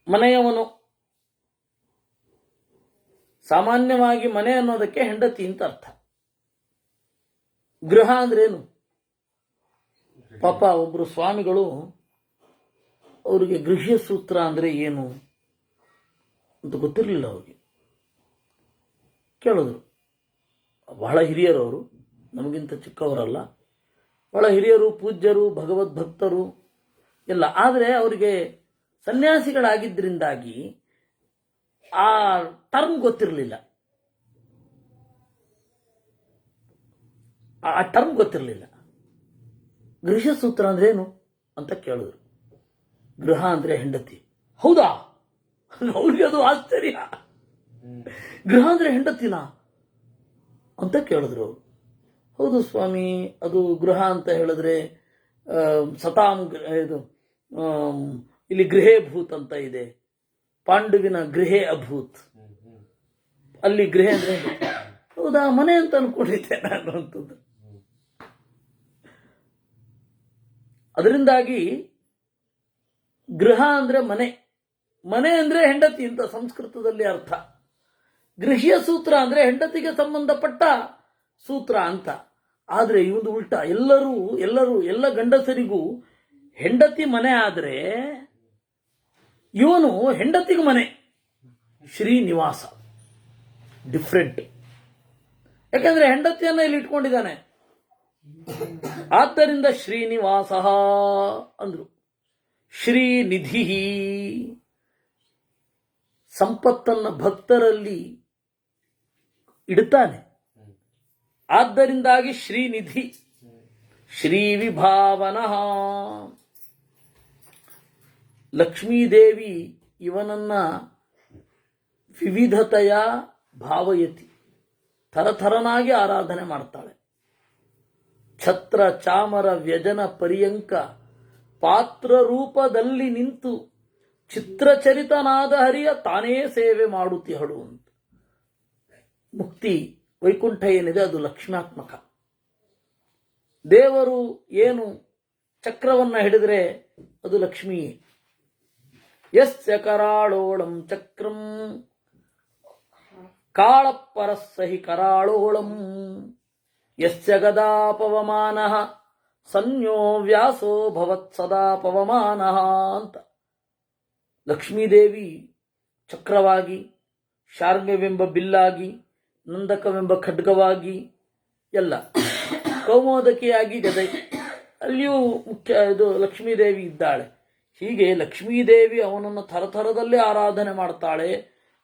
[SPEAKER 1] ಮನೆಯವನು. ಸಾಮಾನ್ಯವಾಗಿ ಮನೆ ಅನ್ನೋದಕ್ಕೆ ಹೆಂಡತಿ ಅಂತ ಅರ್ಥ. ಗೃಹ ಅಂದ್ರೇನು? ಪಾಪ ಒಬ್ರು ಸ್ವಾಮಿಗಳು ಅವರಿಗೆ ಗೃಹ್ಯ ಸೂತ್ರ ಅಂದ್ರೆ ಏನು ಅಂತ ಗೊತ್ತಿರಲಿಲ್ಲ. ಅವ್ರಿಗೆ ಕೇಳಿದ್ರು. ಬಹಳ ಹಿರಿಯರವರು, ನಮಗಿಂತ ಚಿಕ್ಕವರಲ್ಲ, ಬಹಳ ಹಿರಿಯರು, ಪೂಜ್ಯರು, ಭಗವದ್ಭಕ್ತರು ಎಲ್ಲ. ಆದರೆ ಅವರಿಗೆ ಸನ್ಯಾಸಿಗಳಾಗಿದ್ದರಿಂದಾಗಿ ಆ ಟರ್ಮ್ ಗೊತ್ತಿರಲಿಲ್ಲ. ಗೃಹ ಸೂತ್ರ ಅಂದ್ರೆ ಏನು ಅಂತ ಕೇಳಿದ್ರು. ಗೃಹ ಅಂದ್ರೆ ಹೆಂಡತಿ. ಹೌದಾ? ಅವ್ರಿಗೆ ಅದು ಆಶ್ಚರ್ಯ. ಗೃಹ ಅಂದ್ರೆ ಹೆಂಡತಿನಾ ಅಂತ ಕೇಳಿದ್ರು ಅವರು. ಹೌದು ಸ್ವಾಮಿ, ಅದು ಗೃಹ ಅಂತ ಹೇಳಿದ್ರೆ ಸತಾಂ, ಇದು ಇಲ್ಲಿ ಗೃಹೇ ಭೂತ್ ಅಂತ ಇದೆ. ಪಾಂಡುವಿನ ಗೃಹೇ ಅಭೂತ್, ಅಲ್ಲಿ ಗೃಹ ಅಂದ್ರೆ ಹೌದಾ, ಮನೆ ಅಂತ ಅನ್ಕೊಂಡಿದ್ದೆ ನಾನು ಅಂತದ್ದು. ಅದರಿಂದಾಗಿ ಗೃಹ ಅಂದ್ರೆ ಮನೆ, ಮನೆ ಅಂದ್ರೆ ಹೆಂಡತಿ ಅಂತ ಸಂಸ್ಕೃತದಲ್ಲಿ ಅರ್ಥ. ಗೃಹ್ಯ ಸೂತ್ರ ಅಂದ್ರೆ ಹೆಂಡತಿಗೆ ಸಂಬಂಧಪಟ್ಟ ಸೂತ್ರ ಅಂತ. ಆದ್ರೆ ಇವನು ಉಲ್ಟಾ. ಎಲ್ಲ ಗಂಡಸರಿಗೂ ಹೆಂಡತಿ ಮನೆ ಆದ್ರೆ ಇವನು ಹೆಂಡತಿಗೆ ಮನೆ. ಶ್ರೀನಿವಾಸ ಡಿಫ್ರೆಂಟ್. ಯಾಕಂದ್ರೆ ಹೆಂಡತಿಯನ್ನ ಇಲ್ಲಿ ಇಟ್ಕೊಂಡಿದ್ದಾನೆ. ಆದ್ದರಿಂದ ಶ್ರೀನಿವಾಸ ಅಂದ್ರು. ಶ್ರೀನಿಧಿ, ಸಂಪತ್ತನ್ನ ಭಕ್ತರಲ್ಲಿ ಇಡ್ತಾನೆ. ಆದ್ದರಿಂದಾಗಿ ಶ್ರೀನಿಧಿ. ಶ್ರೀ ವಿಭಾವನಃ, ಲಕ್ಷ್ಮೀದೇವಿ ಇವನನ್ನ ವಿವಿಧತೆಯ ಭಾವಯತಿ, ಥರಥರನಾಗಿ ಆರಾಧನೆ ಮಾಡ್ತಾಳೆ. ಛತ್ರ ಚಾಮರ ವ್ಯಜನ ಪರ್ಯಂಕ ಪಾತ್ರ ರೂಪದಲ್ಲಿ ನಿಂತು ಚಿತ್ರಚರಿತನಾದ ಹರಿಯ ತಾನೇ ಸೇವೆ ಮಾಡುತ್ತಿಹಳು ಅಂತ. ಮುಕ್ತಿ ವೈಕುಂಠ ಏನಿದೆ ಅದು ಲಕ್ಷ್ಮ್ಯಾತ್ಮಕ. ದೇವರು ಏನು ಚಕ್ರವನ್ನ ಹಿಡಿದ್ರೆ ಅದು ಲಕ್ಷ್ಮೀ. ಯಸ್ಯ ಕರಾಳೋಳಂ ಚಕ್ರಂ ಕಾಳಪ್ಪರಸ್ಸಹಿ ಕರಾಳೋಳಂ ಯಸ್ಯ ಗದಾ ಪವಮಾನಃ ಸನ್ಯೋ ವ್ಯಾಸೋ ಭವತ್ ಸದಾ ಪವಮಾನಃ ಅಂತ. ಲಕ್ಷ್ಮೀದೇವಿ ಚಕ್ರವಾಗಿ, ಶಾರ್ಂಗವೆಂಬ ಬಿಲ್ಲಾಗಿ, ನಂದಕವೆಂಬ ಖಡ್ಗವಾಗಿ, ಎಲ್ಲ ಕೌಮೋದಕಿಯಾಗಿ ಗದೆ, ಅಲ್ಲಿಯೂ ಮುಖ್ಯ ಇದು ಲಕ್ಷ್ಮೀದೇವಿ ಇದ್ದಾಳೆ. ಹೀಗೆ ಲಕ್ಷ್ಮೀದೇವಿ ಅವನನ್ನು ಥರಥರದಲ್ಲಿ ಆರಾಧನೆ ಮಾಡ್ತಾಳೆ.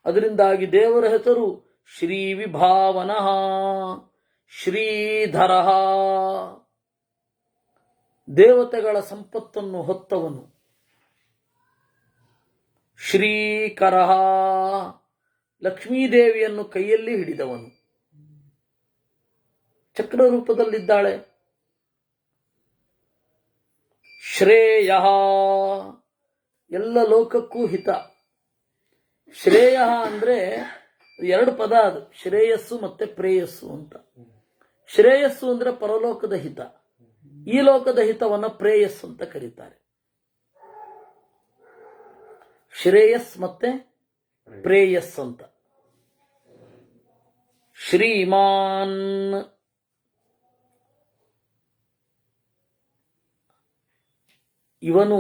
[SPEAKER 1] ಅದರಿಂದಾಗಿ ದೇವರ ಹೆಸರು ಶ್ರೀ ವಿಭಾವನಃ, ಶ್ರೀಧರ, ದೇವತೆಗಳ ಸಂಪತ್ತನ್ನು ಹೊತ್ತವನು. ಶ್ರೀಕರ, ಲಕ್ಷ್ಮೀದೇವಿಯನ್ನು ಕೈಯಲ್ಲಿ ಹಿಡಿದವನು. ಚಕ್ರ ರೂಪದಲ್ಲಿದ್ದಾಳೆ. ಶ್ರೇಯ, ಎಲ್ಲ ಲೋಕಕ್ಕೂ ಹಿತ. ಶ್ರೇಯ ಅಂದ್ರೆ ಎರಡು ಪದ, ಅದು ಶ್ರೇಯಸ್ಸು ಮತ್ತೆ ಪ್ರೇಯಸ್ಸು ಅಂತ. ಶ್ರೇಯಸ್ಸು ಅಂದ್ರೆ ಪರಲೋಕದ ಹಿತ, ಈ ಲೋಕದ ಹಿತವನ್ನ ಪ್ರೇಯಸ್ಸು ಅಂತ ಕರೀತಾರೆ. ಶ್ರೇಯಸ್ ಮತ್ತೆ ಪ್ರೇಯಸ್ ಅಂತ. ಶ್ರೀಮಾನ್, ಇವನು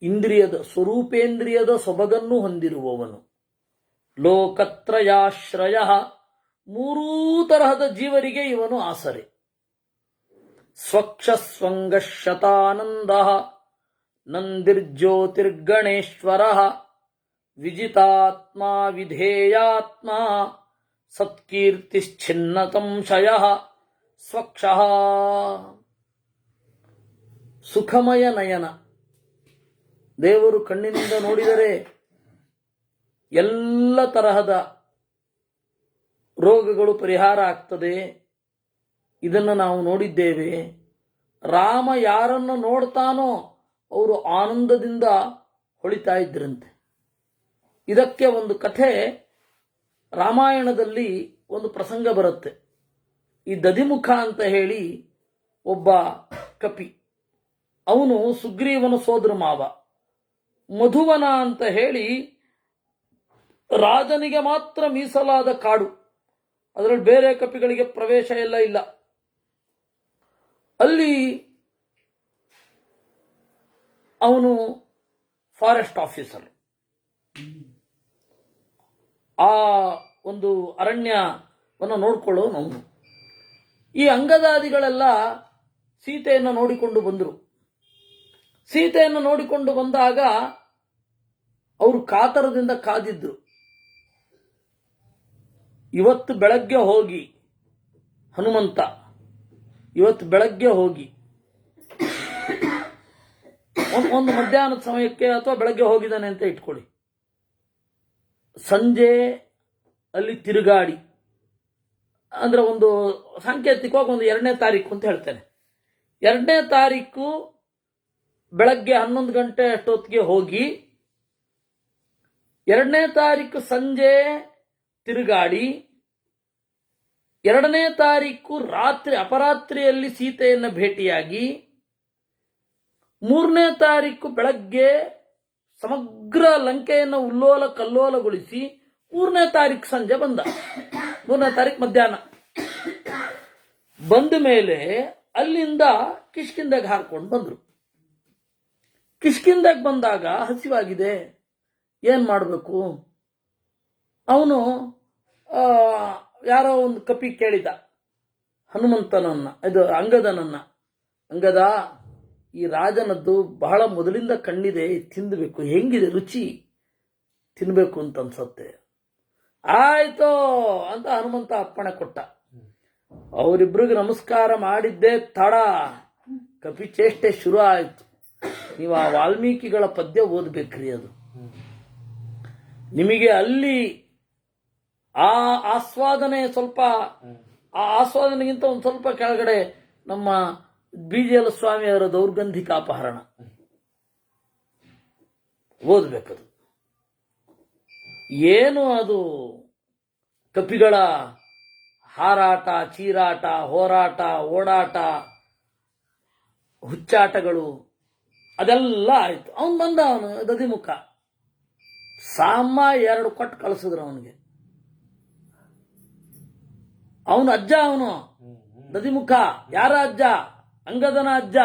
[SPEAKER 1] ಇಂದ್ರಿಯದ ಸ್ವರೂಪೇಂದ್ರಿಯದ ಸೊಬಗನ್ನು ಹೊಂದಿರುವವನು. ಲೋಕತ್ರಯಾಶ್ರಯ, ಮೂರೂ ತರಹದ ಜೀವರಿಗೆ ಇವನು ಆಸರೆ. ಸ್ವಕ್ಷಸ್ವಂಗಶತಾನಂದ ನಂದಿರ್ಜ್ಯೋತಿರ್ಗಣೇಶ್ವರ ವಿಜಿತಾತ್ಮ ವಿಧೇಯಾತ್ಮ ಸತ್ಕೀರ್ತಿಶ್ಚಿನ್ನ ಸಂಶಯ ಸ್ವಕ್ಷಃ. ಸುಖಮಯ ನಯನ, ದೇವರು ಕಣ್ಣಿನಿಂದ ನೋಡಿದರೆ ಎಲ್ಲ ತರಹದ ರೋಗಗಳು ಪರಿಹಾರ ಆಗ್ತದೆ. ಇದನ್ನು ನಾವು ನೋಡಿದ್ದೇವೆ. ರಾಮ ಯಾರನ್ನು ನೋಡ್ತಾನೋ ಅವರು ಆನಂದದಿಂದ ಹೊಳಿತಾ ಇದ್ರಂತೆ. ಇದಕ್ಕೆ ಒಂದು ಕಥೆ ರಾಮಾಯಣದಲ್ಲಿ ಒಂದು ಪ್ರಸಂಗ ಬರುತ್ತೆ. ಈ ದಧಿಮುಖ ಅಂತ ಹೇಳಿ ಒಬ್ಬ ಕಪಿ, ಅವನು ಸುಗ್ರೀವನ ಸೋದರ ಮಾವ. ಮಧುವನ ಅಂತ ಹೇಳಿ ರಾಜನಿಗೆ ಮಾತ್ರ ಮೀಸಲಾದ ಕಾಡು, ಅದರಲ್ಲಿ ಬೇರೆ ಕಪಿಗಳಿಗೆ ಪ್ರವೇಶ ಎಲ್ಲ ಇಲ್ಲ. ಅಲ್ಲಿ ಅವನು ಫಾರೆಸ್ಟ್ ಆಫೀಸರ್. ಆ ಒಂದು ಅರಣ್ಯವನ್ನು ನೋಡ್ಕೊಳ್ಳೋನು ಅವನು. ಈ ಅಂಗದಾದಿಗಳೆಲ್ಲ ಸೀತೆಯನ್ನು ನೋಡಿಕೊಂಡು ಬಂದರು. ಸೀತೆಯನ್ನು ನೋಡಿಕೊಂಡು ಬಂದಾಗ ಅವರು ಕಾತರದಿಂದ ಕಾದಿದ್ರು. ಇವತ್ತು ಬೆಳಗ್ಗೆ ಹೋಗಿ ಹನುಮಂತ, ಇವತ್ತು ಬೆಳಗ್ಗೆ ಹೋಗಿ ಒಂದು ಮಧ್ಯಾಹ್ನದ ಸಮಯಕ್ಕೆ ಅಥವಾ ಬೆಳಗ್ಗೆ ಹೋಗಿದ್ದಾನೆ ಅಂತ ಇಟ್ಕೊಳ್ಳಿ, ಸಂಜೆ ಅಲ್ಲಿ ತಿರುಗಾಡಿ, ಅಂದ್ರೆ ಒಂದು ಸಾಂಕೇತಿಕವಾಗಿ ಒಂದು 2ನೇ ತಾರೀಕು ಅಂತ ಹೇಳ್ತೇನೆ. 2ನೇ ತಾರೀಕು ಬೆಳಗ್ಗೆ 11 ಗಂಟೆ ಅಷ್ಟೊತ್ತಿಗೆ ಹೋಗಿ 2ನೇ ತಾರೀಕು ಸಂಜೆ ತಿರುಗಾಡಿ 2ನೇ ತಾರೀಕು ರಾತ್ರಿ ಅಪರಾತ್ರಿಯಲ್ಲಿ ಸೀತೆಯನ್ನು ಭೇಟಿಯಾಗಿ 3ನೇ ತಾರೀಕು ಬೆಳಗ್ಗೆ ಸಮಗ್ರ ಲಂಕೆಯನ್ನು ಉಲ್ಲೋಲ ಕಲ್ಲೋಲಗೊಳಿಸಿ 3ನೇ ತಾರೀಕು ಸಂಜೆ ಬಂದ. 3ನೇ ತಾರೀಕು ಮಧ್ಯಾಹ್ನ ಬಂದ ಮೇಲೆ ಅಲ್ಲಿಂದ ಕಿಷ್ಕಿಂದೆಗೆ ಹಾರ್ಕೊಂಡು ಬಂದರು. ಕಿಷ್ಕಿಂದೆಗೆ ಬಂದಾಗ ಹಸಿವಾಗಿದೆ, ಏನ್ ಮಾಡಬೇಕು? ಅವನು ಯಾರೋ ಒಂದು ಕಪಿ ಕೇಳಿದ ಹನುಮಂತನನ್ನ, ಇದು ಅಂಗದನನ್ನ, ಅಂಗದ, ಈ ರಾಜನದ್ದು ಬಹಳ ಮೊದಲಿಂದ ಕಣ್ಣಿದೆ, ತಿಂದಬೇಕು, ಹೆಂಗಿದೆ ರುಚಿ, ತಿನ್ಬೇಕು ಅಂತ ಅನ್ಸತ್ತೆ. ಆಯ್ತೋ ಅಂತ ಹನುಮಂತ ಅಪ್ಪಣೆ ಕೊಟ್ಟ. ಅವರಿಬ್ರಿಗೆ ನಮಸ್ಕಾರ ಮಾಡಿದ್ದೇ ತಡ, ಕಪಿ ಚೇಷ್ಟೆ ಶುರು ಆಯ್ತು. ನೀವು ಆ ವಾಲ್ಮೀಕಿಗಳ ಪದ್ಯ ಓದ್ಬೇಕ್ರಿ, ಅದು ನಿಮಗೆ ಅಲ್ಲಿ ಆ ಆಸ್ವಾದನೆ ಸ್ವಲ್ಪ, ಆ ಆಸ್ವಾದನೆಗಿಂತ ಒಂದು ಸ್ವಲ್ಪ ಕೆಳಗಡೆ ನಮ್ಮ BGL ಸ್ವಾಮಿಯವರ ದೌರ್ಗಂಧಿಕ ಅಪಹರಣ. ಓದಬೇಕದು. ಏನು ಅದು ಕಪಿಗಳ ಹಾರಾಟ, ಚೀರಾಟ, ಹೋರಾಟ, ಓಡಾಟ, ಹುಚ್ಚಾಟಗಳು ಅದೆಲ್ಲ ಆಯ್ತು. ಅವನು ಬಂದ, ಅವನು ದದಿಮುಖ ಸಾಮ 2 ಕೊಟ್ಟು ಕಳಿಸಿದ್ರು ಅವನಿಗೆ. ಅವನು ಅಜ್ಜ, ಅವನು ದದಿಮುಖ. ಯಾರ ಅಜ್ಜ? ಅಂಗದನ ಅಜ್ಜ.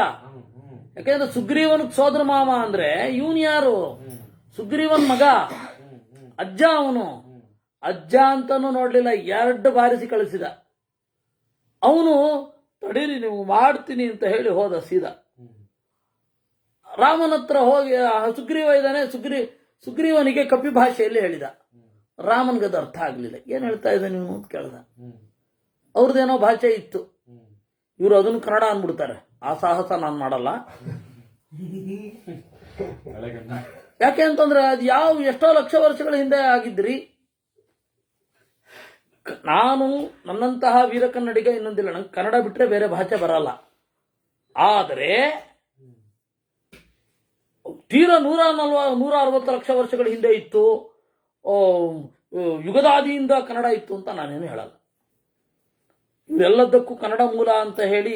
[SPEAKER 1] ಯಾಕೆಂದ್ರೆ ಸುಗ್ರೀವನಿಗೆ ಸೋದರ ಮಾವ ಅಂದ್ರೆ ಇವನು ಯಾರು? ಸುಗ್ರೀವನ್ ಮಗ, ಅಜ್ಜ. ಅವನು ಅಜ್ಜ ಅಂತಾನು ನೋಡ್ಲಿಲ್ಲ, 2 ಬಾರಿಸಿ ಕಳಿಸಿದ. ಅವನು ತಡೀರಿ ನೀವು ಮಾಡ್ತೀನಿ ಅಂತ ಹೇಳಿ ಹೋದ ಸೀದಾ. ರಾಮನ ಹತ್ರ ಹೋಗಿ ಸುಗ್ರೀವ ಇದ್ದಾನೆ, ಸುಗ್ರೀವನಿಗೆ ಕಪಿ ಭಾಷೆಯಲ್ಲಿ ಹೇಳಿದ. ರಾಮನ್ಗದು ಅರ್ಥ ಆಗ್ಲಿಲ್ಲ. ಏನ್ ಹೇಳ್ತಾ ಇದ್ದ ನೀವು ಅಂತ ಕೇಳ್ದ. ಅವ್ರದ್ದೇನೋ ಭಾಷೆ ಇತ್ತು, ಇವರು ಅದನ್ನು ಕನ್ನಡ ಅಂದ್ಬಿಡ್ತಾರೆ. ಆ ಸಾಹಸ ನಾನು ಮಾಡಲ್ಲ. ಯಾಕೆ ಅಂತಂದ್ರೆ ಅದು ಎಷ್ಟೋ ಲಕ್ಷ ವರ್ಷಗಳ ಹಿಂದೆ ಆಗಿದ್ರಿ. ನಾನು ನನ್ನಂತಹ ವೀರ ಕನ್ನಡಿಗ ಇನ್ನೊಂದಿಲ್ಲ, ನಂಗೆ ಕನ್ನಡ ಬಿಟ್ರೆ ಬೇರೆ ಭಾಷೆ ಬರಲ್ಲ. ಆದರೆ ತೀರಾ 160 ಲಕ್ಷ ವರ್ಷಗಳ ಹಿಂದೆ ಇತ್ತು, ಯುಗದಾದಿಯಿಂದ ಕನ್ನಡ ಇತ್ತು ಅಂತ ನಾನೇನು ಹೇಳಲ್ಲ. ಇವೆಲ್ಲದಕ್ಕೂ ಕನ್ನಡ ಮೂಲ ಅಂತ ಹೇಳಿ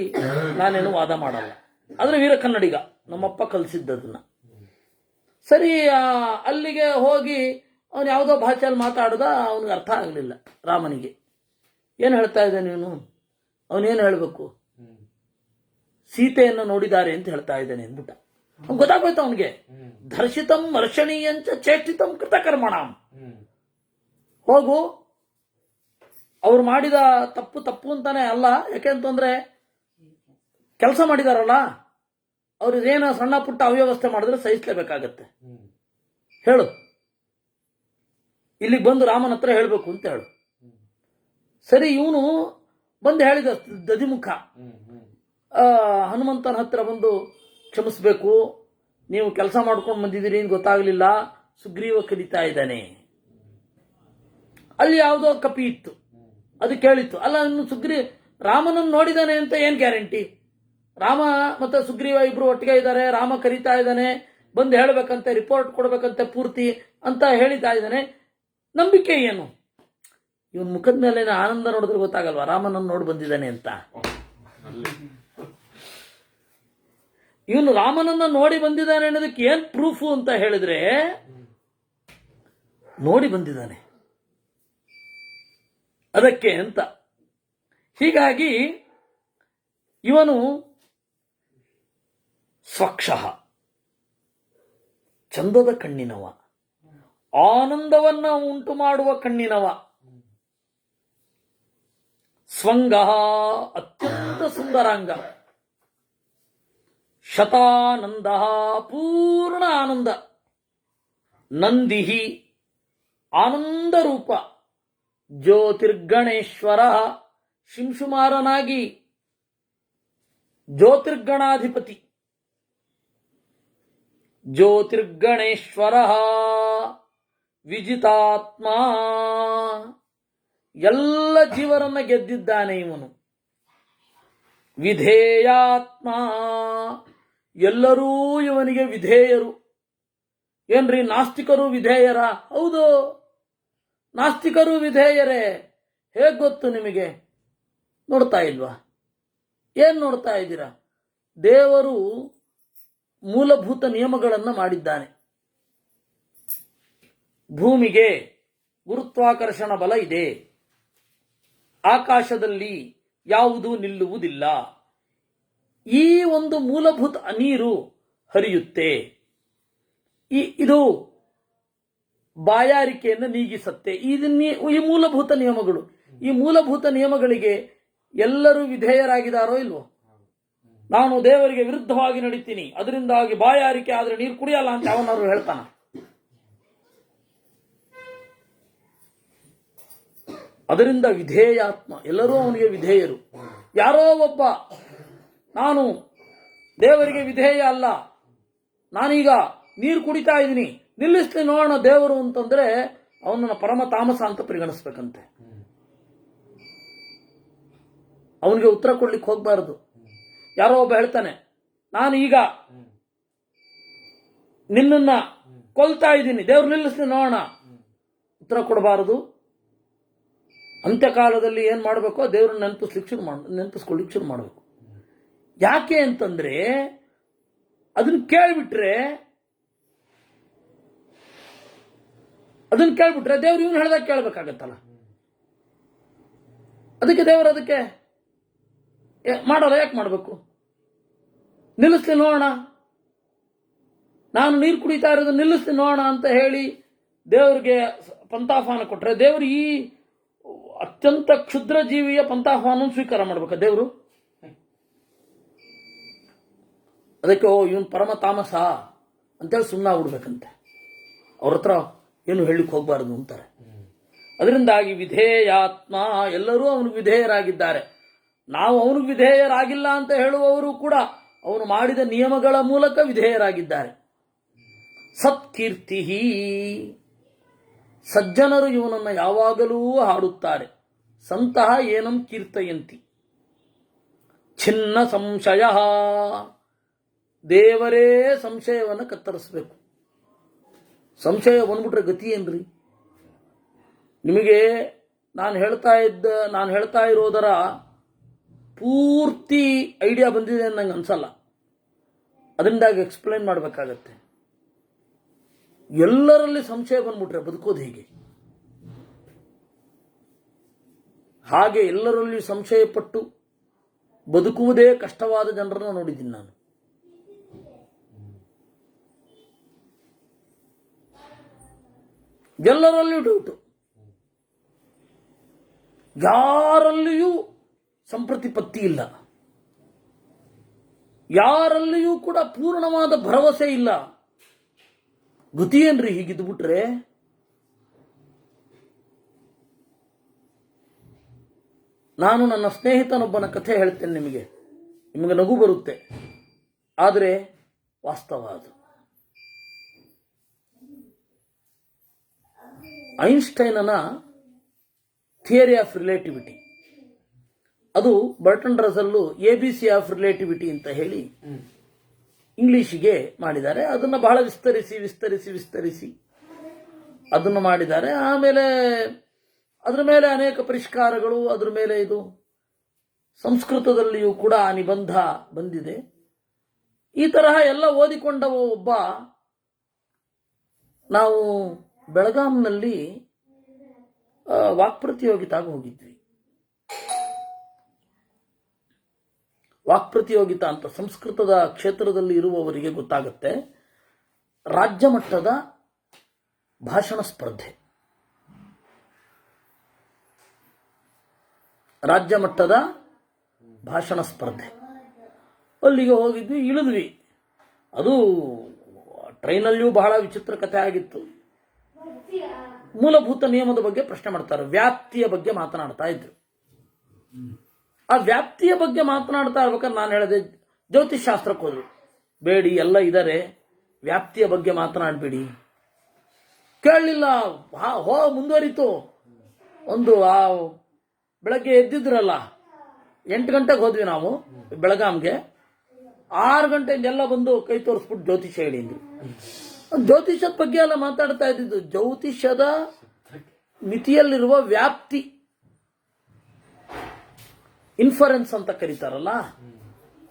[SPEAKER 1] ನಾನೇನು ವಾದ ಮಾಡಲ್ಲ. ಆದ್ರೆ ವೀರ ಕನ್ನಡಿಗ, ನಮ್ಮಪ್ಪ ಕಲಿಸಿದ್ದದನ್ನ. ಸರಿ, ಅಲ್ಲಿಗೆ ಹೋಗಿ ಅವನು ಯಾವುದೋ ಭಾಷೆಯಲ್ಲಿ ಮಾತಾಡ್ದ. ಅವನಿಗೆ ಅರ್ಥ ಆಗಲಿಲ್ಲ ರಾಮನಿಗೆ. ಏನು ಹೇಳ್ತಾ ಇದ್ದೆ ನೀನು? ಅವನೇನು ಹೇಳಬೇಕು? ಸೀತೆಯನ್ನು ನೋಡಿದ್ದಾರೆ ಅಂತ ಹೇಳ್ತಾ ಇದ್ದಾನೆ ಅಂದ್ಬಿಟ್ಟ. ಅವ್ನು ಗೊತ್ತಾಗೋಯ್ತು ಅವನಿಗೆ. ಧರ್ಷಿತಂ ಮರ್ಷಣೀಯಂಚ ಚೇಷ್ಟಿತಂ ಕೃತಕರ್ಮಣಂ. ಹೋಗು, ಅವ್ರು ಮಾಡಿದ ತಪ್ಪು ಅಂತಾನೆ ಅಲ್ಲ. ಯಾಕೆಂತಂದ್ರೆ ಕೆಲಸ ಮಾಡಿದಾರಲ್ಲ, ಅವ್ರಿಗೇನೋ ಸಣ್ಣ ಪುಟ್ಟ ಅವ್ಯವಸ್ಥೆ ಮಾಡಿದ್ರೆ ಸಹಿಸಲೇಬೇಕಾಗತ್ತೆ. ಹೇಳು, ಇಲ್ಲಿಗೆ ಬಂದು ರಾಮನ ಹತ್ರ ಹೇಳಬೇಕು ಅಂತ ಹೇಳು. ಸರಿ, ಇವನು ಬಂದು ಹೇಳಿದ ದದಿಮುಖ ಹನುಮಂತನ ಹತ್ರ ಬಂದು, ಕ್ಷಮಿಸ್ಬೇಕು, ನೀವು ಕೆಲಸ ಮಾಡ್ಕೊಂಡು ಬಂದಿದ್ದೀರಿ ಅಂತ ಗೊತ್ತಾಗ್ಲಿಲ್ಲ, ಸುಗ್ರೀವ ಕಲಿತಾ ಇದ್ದಾನೆ. ಅಲ್ಲಿ ಯಾವುದೋ ಕಪಿ ಇತ್ತು, ಅದು ಕೇಳಿತ್ತು. ಅಲ್ಲ, ಇನ್ನು ರಾಮನನ್ನು ನೋಡಿದಾನೆ ಅಂತ ಏನ್ ಗ್ಯಾರಂಟಿ? ರಾಮ ಮತ್ತೆ ಸುಗ್ರೀವ ಇಬ್ರು ಒಟ್ಟಿಗೆ ಇದ್ದಾರೆ, ರಾಮ ಕರೀತಾ ಇದ್ದಾನೆ, ಬಂದು ಹೇಳಬೇಕಂತೆ, ರಿಪೋರ್ಟ್ ಕೊಡ್ಬೇಕಂತೆ ಪೂರ್ತಿ ಅಂತ ಹೇಳಿತಾ ಇದ್ದಾನೆ. ನಂಬಿಕೆ ಏನು? ಇವನ್ ಮುಖದ ಮೇಲೆ ಆನಂದ ನೋಡಿದ್ರೆ ಗೊತ್ತಾಗಲ್ವಾ ರಾಮನನ್ನು ನೋಡಿ ಬಂದಿದ್ದಾನೆ ಅಂತ? ಇವನು ರಾಮನನ್ನ ನೋಡಿ ಬಂದಿದ್ದಾನೆ ಅನ್ನೋದಕ್ಕೆ ಏನ್ ಪ್ರೂಫು ಅಂತ ಹೇಳಿದ್ರೆ, ನೋಡಿ ಬಂದಿದ್ದಾನೆ ಅದಕ್ಕೆ ಅಂತ. ಹೀಗಾಗಿ ಇವನು ಸ್ವಕ್ಷಃ ಚಂದದ ಕಣ್ಣಿನವ, ಆನಂದವನ್ನ ಉಂಟು ಮಾಡುವ ಕಣ್ಣಿನವ. ಸ್ವಂಗ ಅತ್ಯಂತ ಸುಂದರಾಂಗ, ಶತಾನಂದ ಪೂರ್ಣ ಆನಂದ, ನಂದಿಹಿ ಆನಂದ ರೂಪ, ಜ್ಯೋತಿರ್ಗಣೇಶ್ವರ ಶಿಂಶುಮಾರನಾಗಿ ಜ್ಯೋತಿರ್ಗಣಾಧಿಪತಿ, ಜ್ಯೋತಿರ್ಗಣೇಶ್ವರ ವಿಜಿತಾತ್ಮ, ಎಲ್ಲ ಜೀವರನ್ನ ಗೆದ್ದಿದ್ದಾನೆ ಇವನು. ವಿಧೇಯಾತ್ಮ, ಎಲ್ಲರೂ ಇವನಿಗೆ ವಿಧೇಯರು. ಏನ್ರಿ ನಾಸ್ತಿಕರು ವಿಧೇಯರ? ಹೌದು, ನಾಸ್ತಿಕರು ವಿಧೇಯರೇ. ಹೇಗ್ ಗೊತ್ತು ನಿಮಗೆ? ನೋಡ್ತಾ ಇಲ್ವಾ? ಏನ್ ನೋಡ್ತಾ ಇದ್ದೀರಾ? ದೇವರು ಮೂಲಭೂತ ನಿಯಮಗಳನ್ನು ಮಾಡಿದ್ದಾನೆ. ಭೂಮಿಗೆ ಗುರುತ್ವಾಕರ್ಷಣ ಬಲ ಇದೆ, ಆಕಾಶದಲ್ಲಿ ಯಾವುದೂ ನಿಲ್ಲುವುದಿಲ್ಲ. ಈ ಒಂದು ಮೂಲಭೂತ ನೀರು ಹರಿಯುತ್ತೆ, ಇದು ಬಾಯಾರಿಕೆಯನ್ನು ನೀಗಿಸುತ್ತೆ. ಈ ಮೂಲಭೂತ ನಿಯಮಗಳು. ಈ ಮೂಲಭೂತ ನಿಯಮಗಳಿಗೆ ಎಲ್ಲರೂ ವಿಧೇಯರಾಗಿದ್ದಾರೋ ಇಲ್ವೋ? ನಾನು ದೇವರಿಗೆ ವಿರುದ್ಧವಾಗಿ ನಡೀತೀನಿ, ಅದರಿಂದಾಗಿ ಬಾಯಾರಿಕೆ ಆದ್ರೆ ನೀರು ಕುಡಿಯಲ್ಲ ಅಂತ ಅವನಾದ್ರು ಹೇಳ್ತಾನ? ಅದರಿಂದ ವಿಧೇಯಾತ್ಮ, ಎಲ್ಲರೂ ಅವನಿಗೆ ವಿಧೇಯರು. ಯಾರೋ ಒಬ್ಬ ನಾನು ದೇವರಿಗೆ ವಿಧೇಯ ಅಲ್ಲ, ನಾನೀಗ ನೀರು ಕುಡಿತಾ ಇದ್ದೀನಿ, ನಿಲ್ಲಿಸ್ಲಿ ನೋಡೋಣ ದೇವರು ಅಂತಂದ್ರೆ ಅವನನ್ನ ಪರಮ ತಾಮಸ ಅಂತ ಪರಿಗಣಿಸ್ಬೇಕಂತೆ. ಅವನಿಗೆ ಉತ್ತರ ಕೊಡ್ಲಿಕ್ಕೆ ಹೋಗ್ಬಾರದು. ಯಾರೋ ಒಬ್ಬ ಹೇಳ್ತಾನೆ, ನಾನು ಈಗ ನಿನ್ನನ್ನ ಕೊಲ್ತಾ ಇದ್ದೀನಿ, ದೇವ್ರು ನಿಲ್ಲಿಸ್ತೀನಿ ನೋಡೋಣ, ಉತ್ತರ ಕೊಡಬಾರದು. ಅಂತ್ಯಕಾಲದಲ್ಲಿ ಏನು ಮಾಡಬೇಕು, ದೇವ್ರನ್ನ ನೆನಪಿಸ್ಕೊಳ್ಳಿಕ್ಕೆ ಶುರು ಮಾಡಬೇಕು. ಯಾಕೆ ಅಂತಂದ್ರೆ ಅದನ್ನ ಕೇಳ್ಬಿಟ್ರೆ ದೇವ್ರು ಇವನು ಹೇಳ್ದಾಗ ಕೇಳ್ಬೇಕಾಗತ್ತಲ್ಲ. ಅದಕ್ಕೆ ದೇವರು ಅದಕ್ಕೆ ಮಾಡಲ್ಲ. ಯಾಕೆ ಮಾಡಬೇಕು? ನಿಲ್ಲಿಸ್ತೀನಿ ನೋಡೋಣ, ನಾನು ನೀರು ಕುಡಿತಾ ಇರೋದು ನಿಲ್ಲಿಸ್ತೀನಿ ನೋಡೋಣ ಅಂತ ಹೇಳಿ ದೇವರಿಗೆ ಪಂಥಾಹ್ವಾನ ಕೊಟ್ಟರೆ ದೇವರು ಈ ಅತ್ಯಂತ ಕ್ಷುದ್ರ ಜೀವಿಯ ಪಂಥಾಹ್ವಾನ ಸ್ವೀಕಾರ ಮಾಡ್ಬೇಕ ದೇವರು? ಅದಕ್ಕೆ ಇವನು ಪರಮ ತಾಮಸ ಅಂತೇಳಿ ಸುಮ್ಮನೆ ಆಗ್ಬಿಡ್ಬೇಕಂತೆ. ಅವ್ರ ಹತ್ರ ಏನು ಹೇಳಲಿಕ್ಕೆ ಹೋಗ್ಬಾರ್ದು ಅಂತಾರೆ. ಅದರಿಂದಾಗಿ ವಿಧೇಯಾತ್ಮ, ಎಲ್ಲರೂ ಅವನಿಗೆ ವಿಧೇಯರಾಗಿದ್ದಾರೆ. ನಾವು ಅವನಿಗೆ ವಿಧೇಯರಾಗಿಲ್ಲ ಅಂತ ಹೇಳುವವರು ಕೂಡ ಅವನು ಮಾಡಿದ ನಿಯಮಗಳ ಮೂಲಕ ವಿಧೇಯರಾಗಿದ್ದಾರೆ. ಸತ್ಕೀರ್ತಿ, ಸಜ್ಜನರು ಇವನನ್ನು ಯಾವಾಗಲೂ ಹಾಡುತ್ತಾರೆ. ಸಂತಹ ಏನಂ ಕೀರ್ತಯಂತಿ. ಛಿನ್ನ ಸಂಶಯ, ದೇವರೇ ಸಂಶಯವನ್ನು ಕತ್ತರಿಸಬೇಕು. ಸಂಶಯ ಬಂದ್ಬಿಟ್ರೆ ಗತಿ ಏನ್ರಿ? ನಿಮಗೆ ನಾನು ಹೇಳ್ತಾ ಇರೋದರ ಪೂರ್ತಿ ಐಡಿಯಾ ಬಂದಿದೆ ಅಂತ ನಂಗೆ ಅನ್ಸಲ್ಲ. ಅದರಿಂದಾಗಿ ಎಕ್ಸ್ಪ್ಲೈನ್ ಮಾಡಬೇಕಾಗತ್ತೆ. ಎಲ್ಲರಲ್ಲಿ ಸಂಶಯ ಬಂದ್ಬಿಟ್ರೆ ಬದುಕೋದು ಹೇಗೆ? ಹಾಗೆ ಎಲ್ಲರಲ್ಲಿ ಸಂಶಯ ಪಟ್ಟು ಬದುಕುವುದೇ ಕಷ್ಟವಾದ ಜನರನ್ನು ನೋಡಿದ್ದೀನಿ ನಾನು. ಎಲ್ಲರಲ್ಲಿಯೂ ಡೌಟು, ಯಾರಲ್ಲಿಯೂ ಸಂಪ್ರತಿಪತ್ತಿ ಇಲ್ಲ, ಯಾರಲ್ಲಿಯೂ ಕೂಡ ಪೂರ್ಣವಾದ ಭರವಸೆ ಇಲ್ಲ. ಗತಿ ಏನ್ರಿ ಹೀಗಿದ್ದು ಬಿಟ್ರೆ? ನಾನು ನನ್ನ ಸ್ನೇಹಿತನೊಬ್ಬನ ಕಥೆ ಹೇಳ್ತೇನೆ ನಿಮಗೆ ನಗು ಬರುತ್ತೆ, ಆದರೆ ವಾಸ್ತವ ಅದು. ಐನ್ಸ್ಟೈನನ ಥಿಯರಿ ಆಫ್ ರಿಲೇಟಿವಿಟಿ, ಅದು ಬರ್ಟನ್ ರಸಲ್ಲು ABC ಆಫ್ ರಿಲೇಟಿವಿಟಿ ಅಂತ ಹೇಳಿ ಇಂಗ್ಲಿಷಿಗೆ ಮಾಡಿದ್ದಾರೆ. ಅದನ್ನು ಬಹಳ ವಿಸ್ತರಿಸಿ ಅದನ್ನು ಮಾಡಿದ್ದಾರೆ. ಆಮೇಲೆ ಅದರ ಮೇಲೆ ಅನೇಕ ಪರಿಷ್ಕಾರಗಳು, ಅದರ ಮೇಲೆ ಇದು ಸಂಸ್ಕೃತದಲ್ಲಿಯೂ ಕೂಡ ಆ ನಿಬಂಧ ಬಂದಿದೆ. ಈ ತರಹ ಎಲ್ಲ ಓದಿಕೊಂಡ ಒಬ್ಬ, ನಾವು ಬೆಳಗಾಂನಲ್ಲಿ ವಾಕ್ಪ್ರತಿಯೋಗಿತಾಗಿ ಹೋಗಿದ್ವಿ. ವಾಕ್ಪ್ರತಿಯೋಗಿತಾ ಅಂತ ಸಂಸ್ಕೃತದ ಕ್ಷೇತ್ರದಲ್ಲಿ ಇರುವವರಿಗೆ ಗೊತ್ತಾಗುತ್ತೆ. ರಾಜ್ಯ ಮಟ್ಟದ ಭಾಷಣ ಸ್ಪರ್ಧೆ, ಅಲ್ಲಿಗೆ ಹೋಗಿದ್ವಿ, ಇಳಿದ್ವಿ. ಅದು ಟ್ರೈನಲ್ಲಿಯೂ ಬಹಳ ವಿಚಿತ್ರ ಕಥೆ ಆಗಿತ್ತು. ಮೂಲಭೂತ ನಿಯಮದ ಬಗ್ಗೆ ಪ್ರಶ್ನೆ ಮಾಡ್ತಾರೆ, ವ್ಯಾಪ್ತಿಯ ಬಗ್ಗೆ ಮಾತನಾಡ್ತಾ ಇದ್ರು. ಆ ವ್ಯಾಪ್ತಿಯ ಬಗ್ಗೆ ಮಾತನಾಡ್ತಾ ಇರ್ಬೇಕಾದ್ರೆ ನಾನು ಹೇಳಿದೆ, ಜ್ಯೋತಿಷ್ ಶಾಸ್ತ್ರಕ್ಕೆ ಹೋದ್ರು, ಬೇಡಿ ಎಲ್ಲ ಇದ್ದಾರೆ, ವ್ಯಾಪ್ತಿಯ ಬಗ್ಗೆ ಮಾತನಾಡಬೇಡಿ. ಕೇಳಲಿಲ್ಲ, ಮುಂದುವರಿತು. ಬೆಳಗ್ಗೆ ಎದ್ದಿದ್ರಲ್ಲ, 8 ಗಂಟೆಗೆ ಹೋದ್ವಿ ನಾವು ಬೆಳಗಾಂಗೆ. 6 ಗಂಟೆಗೆಲ್ಲ ಬಂದು ಕೈ ತೋರಿಸ್ಬಿಟ್ಟು ಜ್ಯೋತಿಷ ಹೇಳಿದ್ರು. ಜ್ಯೋತಿಷದ ಬಗ್ಗೆ ಎಲ್ಲ ಮಾತಾಡ್ತಾ ಇದ್ದಿದ್ದು, ಜ್ಯೋತಿಷದ ಮಿತಿಯಲ್ಲಿರುವ ವ್ಯಾಪ್ತಿ, ಇನ್ಫರೆನ್ಸ್ ಅಂತ ಕರೀತಾರಲ್ಲ,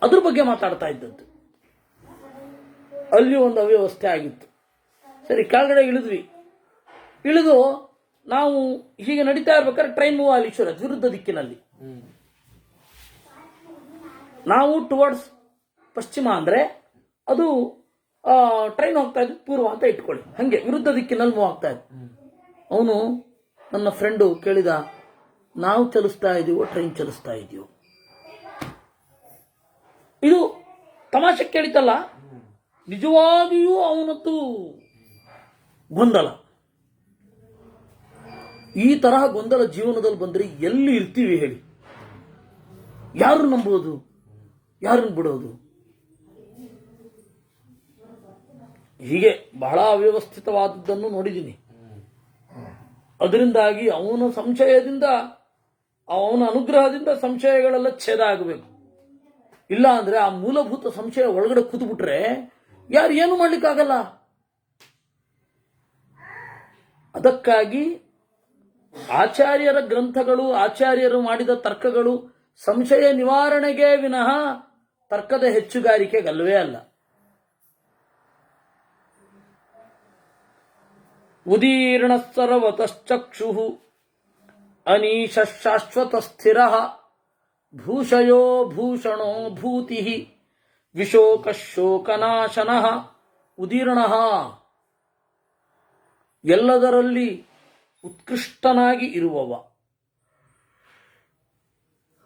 [SPEAKER 1] ಅದ್ರ ಬಗ್ಗೆ ಮಾತಾಡ್ತಾ ಇದ್ದದ್ದು. ಅಲ್ಲಿ ಒಂದು ಅವ್ಯವಸ್ಥೆ ಆಗಿತ್ತು. ಸರಿ, ಕೆಳಗಡೆ ಇಳಿದು ನಾವು ಹೀಗೆ ನಡೀತಾ ಇರ್ಬೇಕಾದ್ರೆ ಟ್ರೈನ್ ಮೂವ್ ಆಗಲಿ ಶುರು, ವಿರುದ್ಧ ದಿಕ್ಕಿನಲ್ಲಿ. ನಾವು ಟುವರ್ಡ್ಸ್ ಪಶ್ಚಿಮ ಅಂದ್ರೆ ಅದು ಟ್ರೈನ್ ಹೋಗ್ತಾ ಇದ್ದು ಪೂರ್ವ ಅಂತ ಇಟ್ಕೊಳ್ಳಿ, ಹಂಗೆ ವಿರುದ್ಧ ದಿಕ್ಕಿನಲ್ಲಿ ಮೂವ್ ಆಗ್ತಾ ಇತ್ತು. ಅವನು ನನ್ನ ಫ್ರೆಂಡು ಕೇಳಿದ, ನಾವು ಚಲಿಸ್ತಾ ಇದೀವೋ ಟ್ರೈನ್ ಚಲಿಸ್ತಾ ಇದೆಯೋ? ಇದು ತಮಾಷೆ ಕೇಳಿತಲ್ಲ, ನಿಜವಾಗಿಯೂ ಅವನದ್ದು ಗೊಂದಲ. ಈ ತರಹ ಗೊಂದಲ ಜೀವನದಲ್ಲಿ ಬಂದ್ರೆ ಎಲ್ಲಿ ಇರ್ತೀವಿ ಹೇಳಿ? ಯಾರು ನಂಬೋದು, ಯಾರನ್ನು ಬಿಡೋದು? ಹೀಗೆ ಬಹಳ ಅವ್ಯವಸ್ಥಿತವಾದದ್ದನ್ನು ನೋಡಿದ್ದೀನಿ. ಅದರಿಂದಾಗಿ ಅವನ ಅನುಗ್ರಹದಿಂದ ಸಂಶಯಗಳೆಲ್ಲ ಛೇದ ಆಗಬೇಕು. ಇಲ್ಲ ಅಂದ್ರೆ ಆ ಮೂಲಭೂತ ಸಂಶಯ ಒಳಗಡೆ ಕೂತ್ಬಿಟ್ರೆ ಯಾರು ಏನು ಮಾಡ್ಲಿಕ್ಕಾಗಲ್ಲ. ಅದಕ್ಕಾಗಿ ಆಚಾರ್ಯರ ಗ್ರಂಥಗಳು, ಆಚಾರ್ಯರು ಮಾಡಿದ ತರ್ಕಗಳು ಸಂಶಯ ನಿವಾರಣೆಗೆ ವಿನಃ ತರ್ಕದ ಹೆಚ್ಚುಗಾರಿಕೆಗಲ್ವೇ ಅಲ್ಲ. ಉದೀರ್ಣ ಸರ್ವತಶ್ಚಕ್ಷು ಅನೀಶ ಶಾಶ್ವತ ಸ್ಥಿರ ಭೂಷಯೋ ಭೂಷಣೋ ಭೂತಿ ವಿಶೋಕ ಶೋಕನಾಶನ. ಉದೀರ್ಣ ಎಲ್ಲದರಲ್ಲಿ ಉತ್ಕೃಷ್ಟನಾಗಿ ಇರುವವ.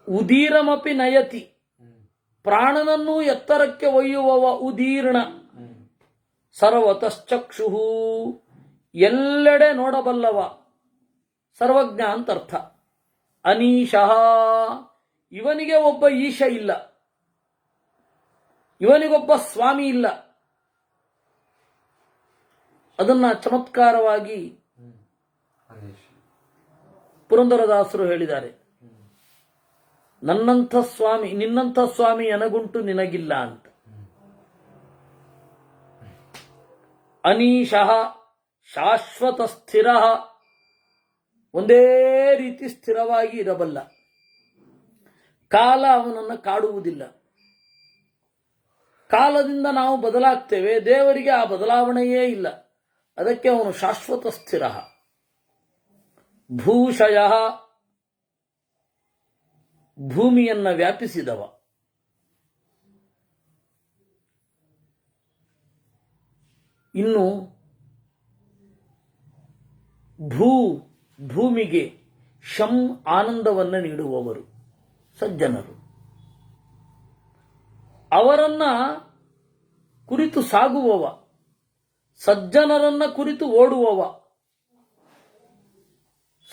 [SPEAKER 1] ಉದೀರಮಪಿ ನಯತಿ ಪ್ರಾಣನನ್ನೂ ಎತ್ತರಕ್ಕೆ ಒಯ್ಯುವವ ಉದೀರ್ಣ. ಸರ್ವತಶ್ಚಕ್ಷು ಎಲ್ಲೆಡೆ ನೋಡಬಲ್ಲವ, ಸರ್ವಜ್ಞ ಅಂತರ್ಥ. ಅನೀಶಃ ಇವನಿಗೆ ಒಬ್ಬ ಈಶ ಇಲ್ಲ, ಇವನಿಗೊಬ್ಬ ಸ್ವಾಮಿ ಇಲ್ಲ. ಅದನ್ನ ಚಮತ್ಕಾರವಾಗಿ ಪುರಂದರದಾಸರು ಹೇಳಿದ್ದಾರೆ. ನನ್ನಂಥ ಸ್ವಾಮಿ, ನಿನ್ನಂಥ ಸ್ವಾಮಿ ನನಗುಂಟು ನಿನಗಿಲ್ಲ ಅಂತ. ಅನೀಶಃ ಶಾಶ್ವತ ಸ್ಥಿರ, ಒಂದೇ ರೀತಿ ಸ್ಥಿರವಾಗಿ ಇರಬಲ್ಲ. ಕಾಲ ಅವನನ್ನು ಕಾಡುವುದಿಲ್ಲ. ಕಾಲದಿಂದ ನಾವು ಬದಲಾಗ್ತೇವೆ, ದೇವರಿಗೆ ಆ ಬದಲಾವಣೆಯೇ ಇಲ್ಲ. ಅದಕ್ಕೆ ಅವನು ಶಾಶ್ವತ ಸ್ಥಿರ. ಭೂಷಯ ಭೂಮಿಯನ್ನ ವ್ಯಾಪಿಸಿದವ. ಇನ್ನು ಭೂಮಿಗೆ ಶಂ ಆನಂದವನ್ನು ನೀಡುವವರು ಸಜ್ಜನರು. ಅವರನ್ನ ಕುರಿತು ಸಾಗುವವ, ಸಜ್ಜನರನ್ನ ಕುರಿತು ಓಡುವವ.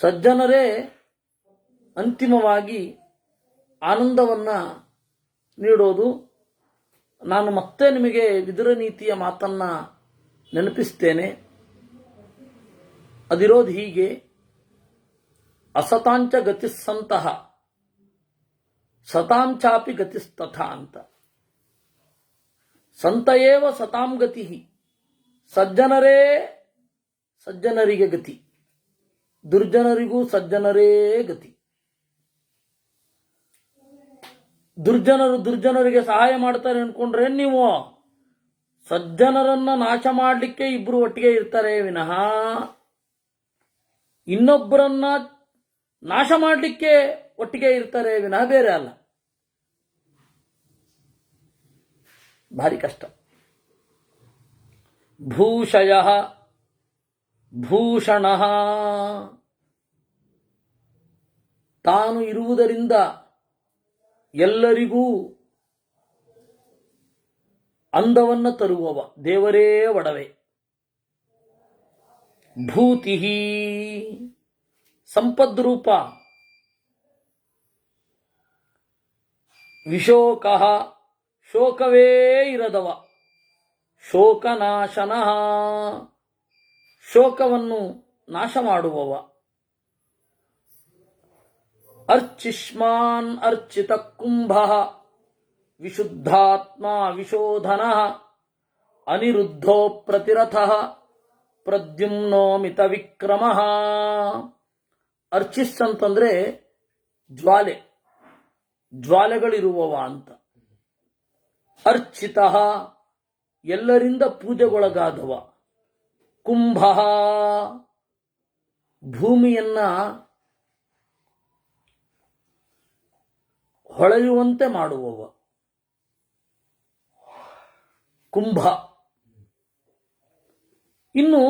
[SPEAKER 1] ಸಜ್ಜನರೇ ಅಂತಿಮವಾಗಿ ಆನಂದವನ್ನ ನೀಡೋದು. ನಾನು ಮತ್ತೆ ನಿಮಗೆ ವಿದುರ ನೀತಿಯ ಮಾತನ್ನ ನೆನಪಿಸ್ತೇನೆ. ಅದಿರೋದು ಹೀಗೆ: ಅಸತಾಂಚ ಗತಿಸ್ಸಂತಹ ಸತಾಂಚಾಪಿ ಗತಿಸ್ತಥ ಅಂತ. ಸಂತಯೇವ ಸತಾಂ ಗತಿ, ಸಜ್ಜನರೇ ಸಜ್ಜನರಿಗೆ ಗತಿ, ದುರ್ಜನರಿಗೂ ಸಜ್ಜನರೇ ಗತಿ. ದುರ್ಜನರಿಗೆ ಸಹಾಯ ಮಾಡ್ತಾರೆ ಅನ್ಕೊಂಡ್ರೆ ನೀವು, ಸಜ್ಜನರನ್ನ ನಾಶ ಮಾಡಲಿಕ್ಕೆ ಇಬ್ರು ಒಟ್ಟಿಗೆ ಇರ್ತಾರೆ ವಿನಃ ಇನ್ನೊಬ್ಬರನ್ನ ನಾಶ ಮಾಡಲಿಕ್ಕೆ ಒಟ್ಟಿಗೆ ಇರ್ತಾರೆ ವಿನಃ ಬೇರೆ ಅಲ್ಲ. ಭಾರಿ ಕಷ್ಟ. ಭೂಷಯ ಭೂಷಣ, ತಾನು ಇರುವುದರಿಂದ ಎಲ್ಲರಿಗೂ ಅಂದವನ್ನ ತರುವವ, ದೇವರೇ ಒಡವೆ. ಭೂತಿ ಸಂಪದ್ರೂಪ. ವಿಶೋಕ ಶೋಕವೇ ಇರದವ. ಶೋಕನಾಶನ ಶೋಕವನ್ನು ನಾಶ ಮಾಡುವವ. ಅರ್ಚಿಷ್ಮಾನ್ ಅರ್ಚಿತ ಕುಂಭ ವಿಶುದ್ಧಾತ್ಮ ವಿಶೋಧನ ಅನಿರುದ್ಧೋ ಪ್ರತಿರಥ ಪ್ರದ್ಯುಮ್ನೋ ಮಿತ ವಿಕ್ರಮ. ಅರ್ಚಿಸ್ ಅಂತಂದ್ರೆ ಜ್ವಾಲೆ, ಜ್ವಾಲೆಗಳಿರುವವ ಅಂತ. ಅರ್ಚಿತ ಎಲ್ಲರಿಂದ ಪೂಜೆಗೊಳಗಾದವ. ಕುಂಭ ಭೂಮಿಯನ್ನ ಹೊಳೆಯುವಂತೆ ಮಾಡುವವ. ಕುಂಭ. ಇನ್ನು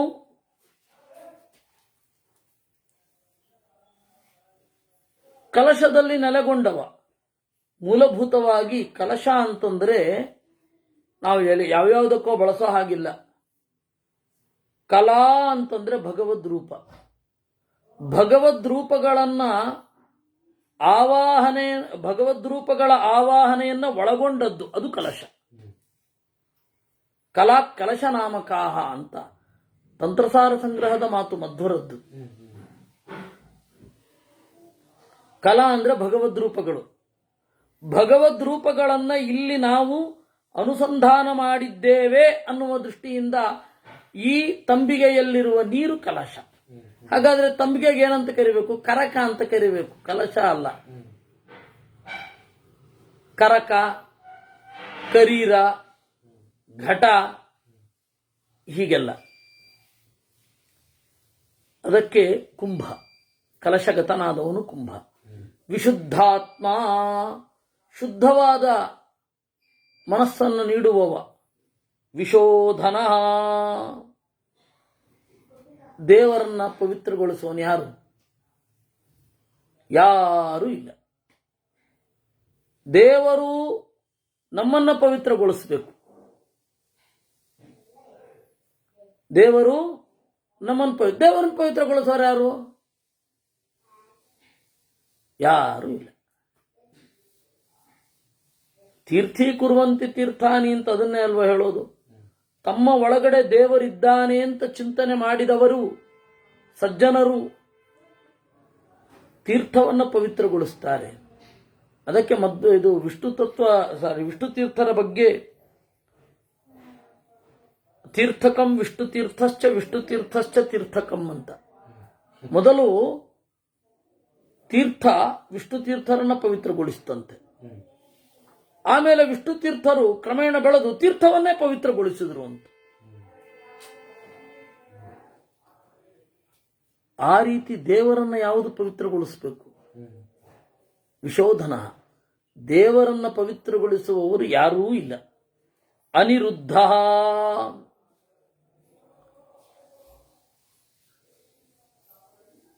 [SPEAKER 1] ಕಲಶದಲ್ಲಿ ನೆಲೆಗೊಂಡವ. ಮೂಲಭೂತವಾಗಿ ಕಲಶ ಅಂತಂದ್ರೆ ನಾವು ಯಾವ್ಯಾವುದಕ್ಕೋ ಬಳಸೋ ಹಾಗಿಲ್ಲ. ಕಲಾ ಅಂತಂದ್ರೆ ಭಗವದ್ ರೂಪ. ಭಗವದ್ ರೂಪಗಳನ್ನ ಭಗವದ್ ರೂಪಗಳ ಆವಾಹನೆಯನ್ನ ಒಳಗೊಂಡದ್ದು ಅದು ಕಲಶ. ಕಲಾ ಕಲಶ ನಾಮಕಾಹ ಅಂತ ತಂತ್ರಸಾರ ಸಂಗ್ರಹದ ಮಾತು ಮಧ್ವರದ್ದು. ಕಲಾ ಅಂದ್ರೆ ಭಗವದ್ ರೂಪಗಳು. ಭಗವದ್ ರೂಪಗಳನ್ನ ಇಲ್ಲಿ ನಾವು ಅನುಸಂಧಾನ ಮಾಡಿದ್ದೇವೆ ಅನ್ನುವ ದೃಷ್ಟಿಯಿಂದ ಈ ತಂಬಿಗೆಯಲ್ಲಿರುವ ನೀರು ಕಲಶ. ಹಾಗಾದ್ರೆ ತಂಬಿಗೆಗೆ ಏನಂತ ಕರಿಬೇಕು? ಕರಕ ಅಂತ ಕರಿಬೇಕು, ಕಲಶ ಅಲ್ಲ. ಕರಕ, ಕರೀರ, ಘಟ ಹೀಗೆಲ್ಲ. ಅದಕ್ಕೆ ಕುಂಭ, ಕಲಶಗತನಾದವನು ಕುಂಭ. ವಿಶುದ್ಧಾತ್ಮ, ಶುದ್ಧವಾದ ಮನಸ್ಸನ್ನು ನೀಡುವವ. ವಿಶೋಧನ, ದೇವರನ್ನ ಪವಿತ್ರಗೊಳಿಸುವನು ಯಾರು? ಯಾರೂ ಇಲ್ಲ. ದೇವರು ನಮ್ಮನ್ನ ಪವಿತ್ರಗೊಳಿಸಬೇಕು. ದೇವರನ್ನು ಪವಿತ್ರಗೊಳಿಸೋರು ಯಾರು? ಯಾರೂ ಇಲ್ಲ. ತೀರ್ಥೀಕುರುವಂತೆ ತೀರ್ಥಾನಿ ಅಂತ ಅದನ್ನೇ ಅಲ್ವಾ ಹೇಳೋದು. ತಮ್ಮ ಒಳಗಡೆ ದೇವರಿದ್ದಾನೆ ಅಂತ ಚಿಂತನೆ ಮಾಡಿದವರು ಸಜ್ಜನರು ತೀರ್ಥವನ್ನು ಪವಿತ್ರಗೊಳಿಸ್ತಾರೆ. ಅದಕ್ಕೆ ಇದು ವಿಷ್ಣು ತೀರ್ಥರ ಬಗ್ಗೆ ತೀರ್ಥಕಂ ವಿಷ್ಣು ತೀರ್ಥಶ್ಚ ತೀರ್ಥಕಂ ಅಂತ. ಮೊದಲು ತೀರ್ಥ ವಿಷ್ಣು ತೀರ್ಥರನ್ನ ಪವಿತ್ರಗೊಳಿಸ್ತಂತೆ. ಆಮೇಲೆ ವಿಷ್ಣು ತೀರ್ಥರು ಕ್ರಮೇಣ ಬೆಳೆದು ತೀರ್ಥವನ್ನೇ ಪವಿತ್ರಗೊಳಿಸಿದ್ರು ಅಂತ. ಆ ರೀತಿ ದೇವರನ್ನ ಯಾವುದು ಪವಿತ್ರಗೊಳಿಸಬೇಕು? ವಿಶೋಧನ. ದೇವರನ್ನ ಪವಿತ್ರಗೊಳಿಸುವವರು ಯಾರೂ ಇಲ್ಲ. ಅನಿರುದ್ಧ,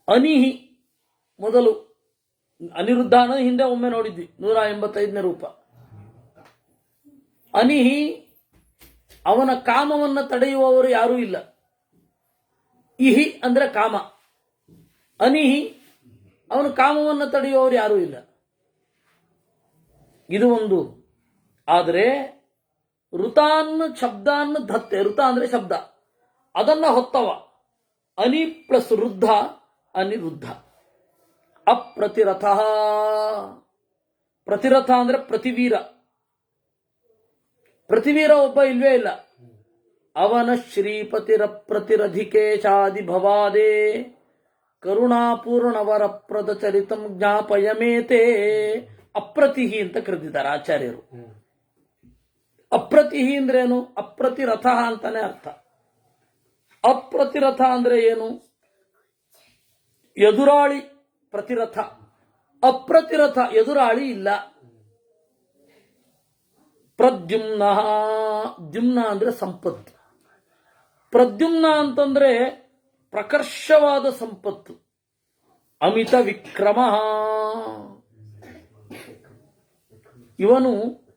[SPEAKER 1] ಅನಿಹಿ. ಮೊದಲು ಅನಿರುದ್ಧ ಅನ್ನೋದು ಹಿಂದೆ ಒಮ್ಮೆ ನೋಡಿದ್ವಿ, 185ನೇ ರೂಪ. ಅನಿಹಿ, ಅವನ ಕಾಮವನ್ನು ತಡೆಯುವವರು ಯಾರೂ ಇಲ್ಲ. ಇಹಿ ಅಂದ್ರೆ ಕಾಮ, ಅನಿಹಿ ಅವನ ಕಾಮವನ್ನು ತಡೆಯುವವರು ಯಾರೂ ಇಲ್ಲ. ಇದು ಒಂದು. ಆದರೆ ಋತಾನ್ ಶಬ್ದಾನ್ ಧತ್ತೆ, ಋತ ಅಂದ್ರೆ ಶಬ್ದ, ಅದನ್ನ ಹೊತ್ತವ. ಅನಿ ಪ್ಲಸ್ ವೃದ್ಧ, ಅನಿರುದ್ಧ. ಅಪ್ರತಿರಥ, ಪ್ರತಿರಥ ಅಂದ್ರೆ ಪ್ರತಿವೀರ. ಪ್ರತಿವೀರ ಒಬ್ಬ ಇಲ್ವೇ ಇಲ್ಲ. ಅವನ ಶ್ರೀಪತಿರ ಪ್ರತಿರಧಿಕೇಶಾದಿ ಭವಾದೇ ಕರುಣಾಪೂರ್ಣವರ ಪ್ರದ ಚರಿತಂ ಜ್ಞಾಪಯಮೇತೆ. ಅಪ್ರತಿಹಿ ಅಂತ ಕರೆದಿದ್ದಾರೆ ಆಚಾರ್ಯರು. ಅಪ್ರತಿಹಿ ಅಂದ್ರೇನು? ಅಪ್ರತಿರಥ ಅಂತಾನೆ ಅರ್ಥ. ಅಪ್ರತಿರಥ ಅಂದ್ರೆ ಏನು? ಎದುರಾಳಿ ಪ್ರತಿರಥ. ಅಪ್ರತಿರಥ, ಎದುರಾಳಿ ಇಲ್ಲ. ಪ್ರದ್ಯುಮ್ನ, ದ್ಯುಮ್ನ ಅಂದ್ರೆ ಸಂಪತ್ತು. ಪ್ರದ್ಯುಮ್ನ ಅಂತಂದ್ರೆ ಪ್ರಕರ್ಷವಾದ ಸಂಪತ್ತು. ಅಮಿತ ವಿಕ್ರಮ, ಇವನು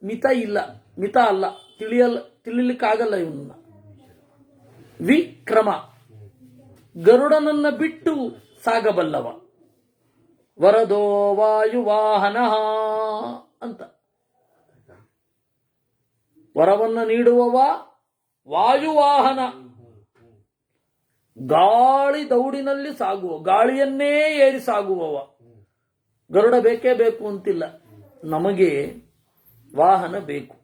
[SPEAKER 1] ಮಿತ ಇಲ್ಲ, ಮಿತ ಅಲ್ಲ, ತಿಳಿಲಿಕ್ಕಾಗಲ್ಲ ಇವನ್ನ. ವಿಕ್ರಮ, ಗರುಡನನ್ನ ಬಿಟ್ಟು ಸಾಗಬಲ್ಲವ. ವರದೋ ವಾಯುವಾಹನ ಅಂತ. ವರವನ್ನ ನೀಡುವವ ವಾಯುವಾಹನ, ಗಾಳಿ ದೌಡಿನಲ್ಲಿ ಸಾಗುವ, ಗಾಳಿಯನ್ನೇ ಏರಿ ಸಾಗುವವ. ಗರುಡ ಬೇಕೇ ಬೇಕು ಅಂತಿಲ್ಲ, ನಮಗೆ ವಾಹನ ಬೇಕು.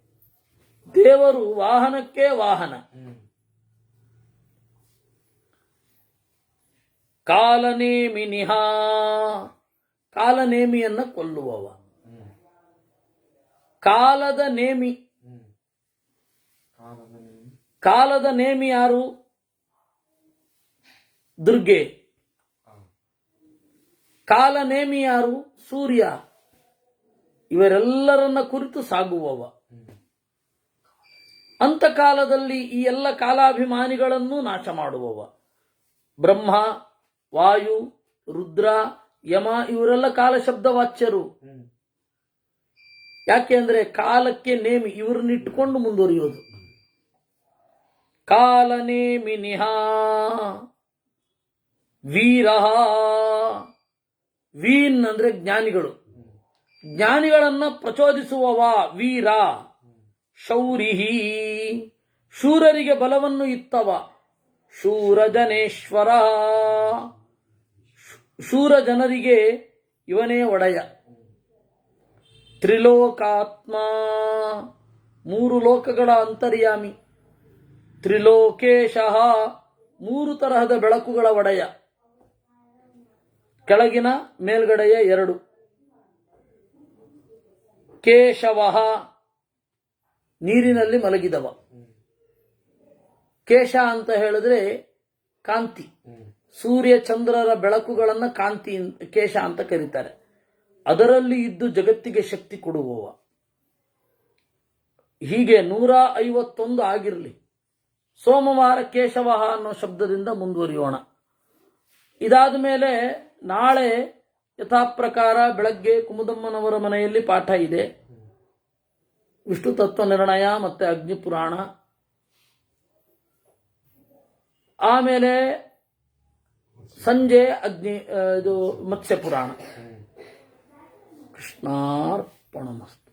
[SPEAKER 1] ದೇವರು ವಾಹನಕ್ಕೆ ವಾಹನ. ಕಾಲನೇಮಿ ನಿಹಾ, ಕಾಲನೇಮಿಯನ್ನ ಕೊಲ್ಲುವವ. ಕಾಲದ ನೇಮಿ, ಕಾಲದ ನೇಮಿ ಯಾರು? ದುರ್ಗೆ. ಕಾಲನೇಮಿ ಯಾರು? ಸೂರ್ಯ. ಇವರೆಲ್ಲರನ್ನ ಕುರಿತು ಸಾಗುವವ. ಅಂತಕಾಲದಲ್ಲಿ ಈ ಎಲ್ಲ ಕಾಲಾಭಿಮಾನಿಗಳನ್ನು ನಾಶ ಮಾಡುವವ. ಬ್ರಹ್ಮ, ವಾಯು, ರುದ್ರ, ಯಮ ಇವರೆಲ್ಲ ಕಾಲ ಶಬ್ದ ವಾಚ್ಯರು. ಯಾಕೆ ಅಂದ್ರೆ ಕಾಲಕ್ಕೆ ನೇಮಿ, ಇವ್ರನ್ನಿಟ್ಟುಕೊಂಡು ಮುಂದುವರಿಯೋದು. ಕಾಲನೇಮಿ ನಿಹಾ ವೀರ, ವೀನ್ ಅಂದ್ರೆ ಜ್ಞಾನಿಗಳು, ಜ್ಞಾನಿಗಳನ್ನ ಪ್ರಚೋದಿಸುವವ ವೀರ. ಶೌರಿಹಿ, ಶೂರರಿಗೆ ಬಲವನ್ನು ಇತ್ತವ. ಶೂರಜನೇಶ್ವರ, ಶೂರ ಜನರಿಗೆ ಇವನೇ ಒಡೆಯ. ತ್ರಿಲೋಕಾತ್ಮ, ಮೂರು ಲೋಕಗಳ ಅಂತರ್ಯಾಮಿ. ತ್ರಿಲೋಕೇಶ, ಮೂರು ತರಹದ ಬೆಳಕುಗಳ ಒಡೆಯ. ಕೆಳಗಿನ ಮೇಲ್ಗಡೆಯ 2. ಕೇಶವ ನೀರಿನಲ್ಲಿ ಮಲಗಿದವ. ಕೇಶ ಅಂತ ಹೇಳಿದ್ರೆ ಕಾಂತಿ, ಸೂರ್ಯ ಚಂದ್ರರ ಬೆಳಕುಗಳನ್ನ ಕಾಂತಿ ಕೇಶ ಅಂತ ಕರೀತಾರೆ. ಅದರಲ್ಲಿ ಇದ್ದು ಜಗತ್ತಿಗೆ ಶಕ್ತಿ ಕೊಡುವವ. ಹೀಗೆ 151 ಆಗಿರಲಿ. ಸೋಮವಾರ ಕೇಶವ ಅನ್ನೋ ಶಬ್ದದಿಂದ ಮುಂದುವರಿಯೋಣ. ಇದಾದ ಮೇಲೆ ನಾಳೆ ಯಥಾಪ್ರಕಾರ ಬೆಳಗ್ಗೆ ಕುಮುದಮ್ಮನವರ ಮನೆಯಲ್ಲಿ ಪಾಠ ಇದೆ. ವಿಷ್ಣು ತತ್ವ ನಿರ್ಣಯ ಮತ್ತೆ ಅಗ್ನಿ ಪುರಾಣ. ಆಮೇಲೆ ಸಂಜೆ ಇದು ಮತ್ಸ್ಯ ಪುರಾಣ. ಕೃಷ್ಣಾರ್ಪಣಮಸ್ತು.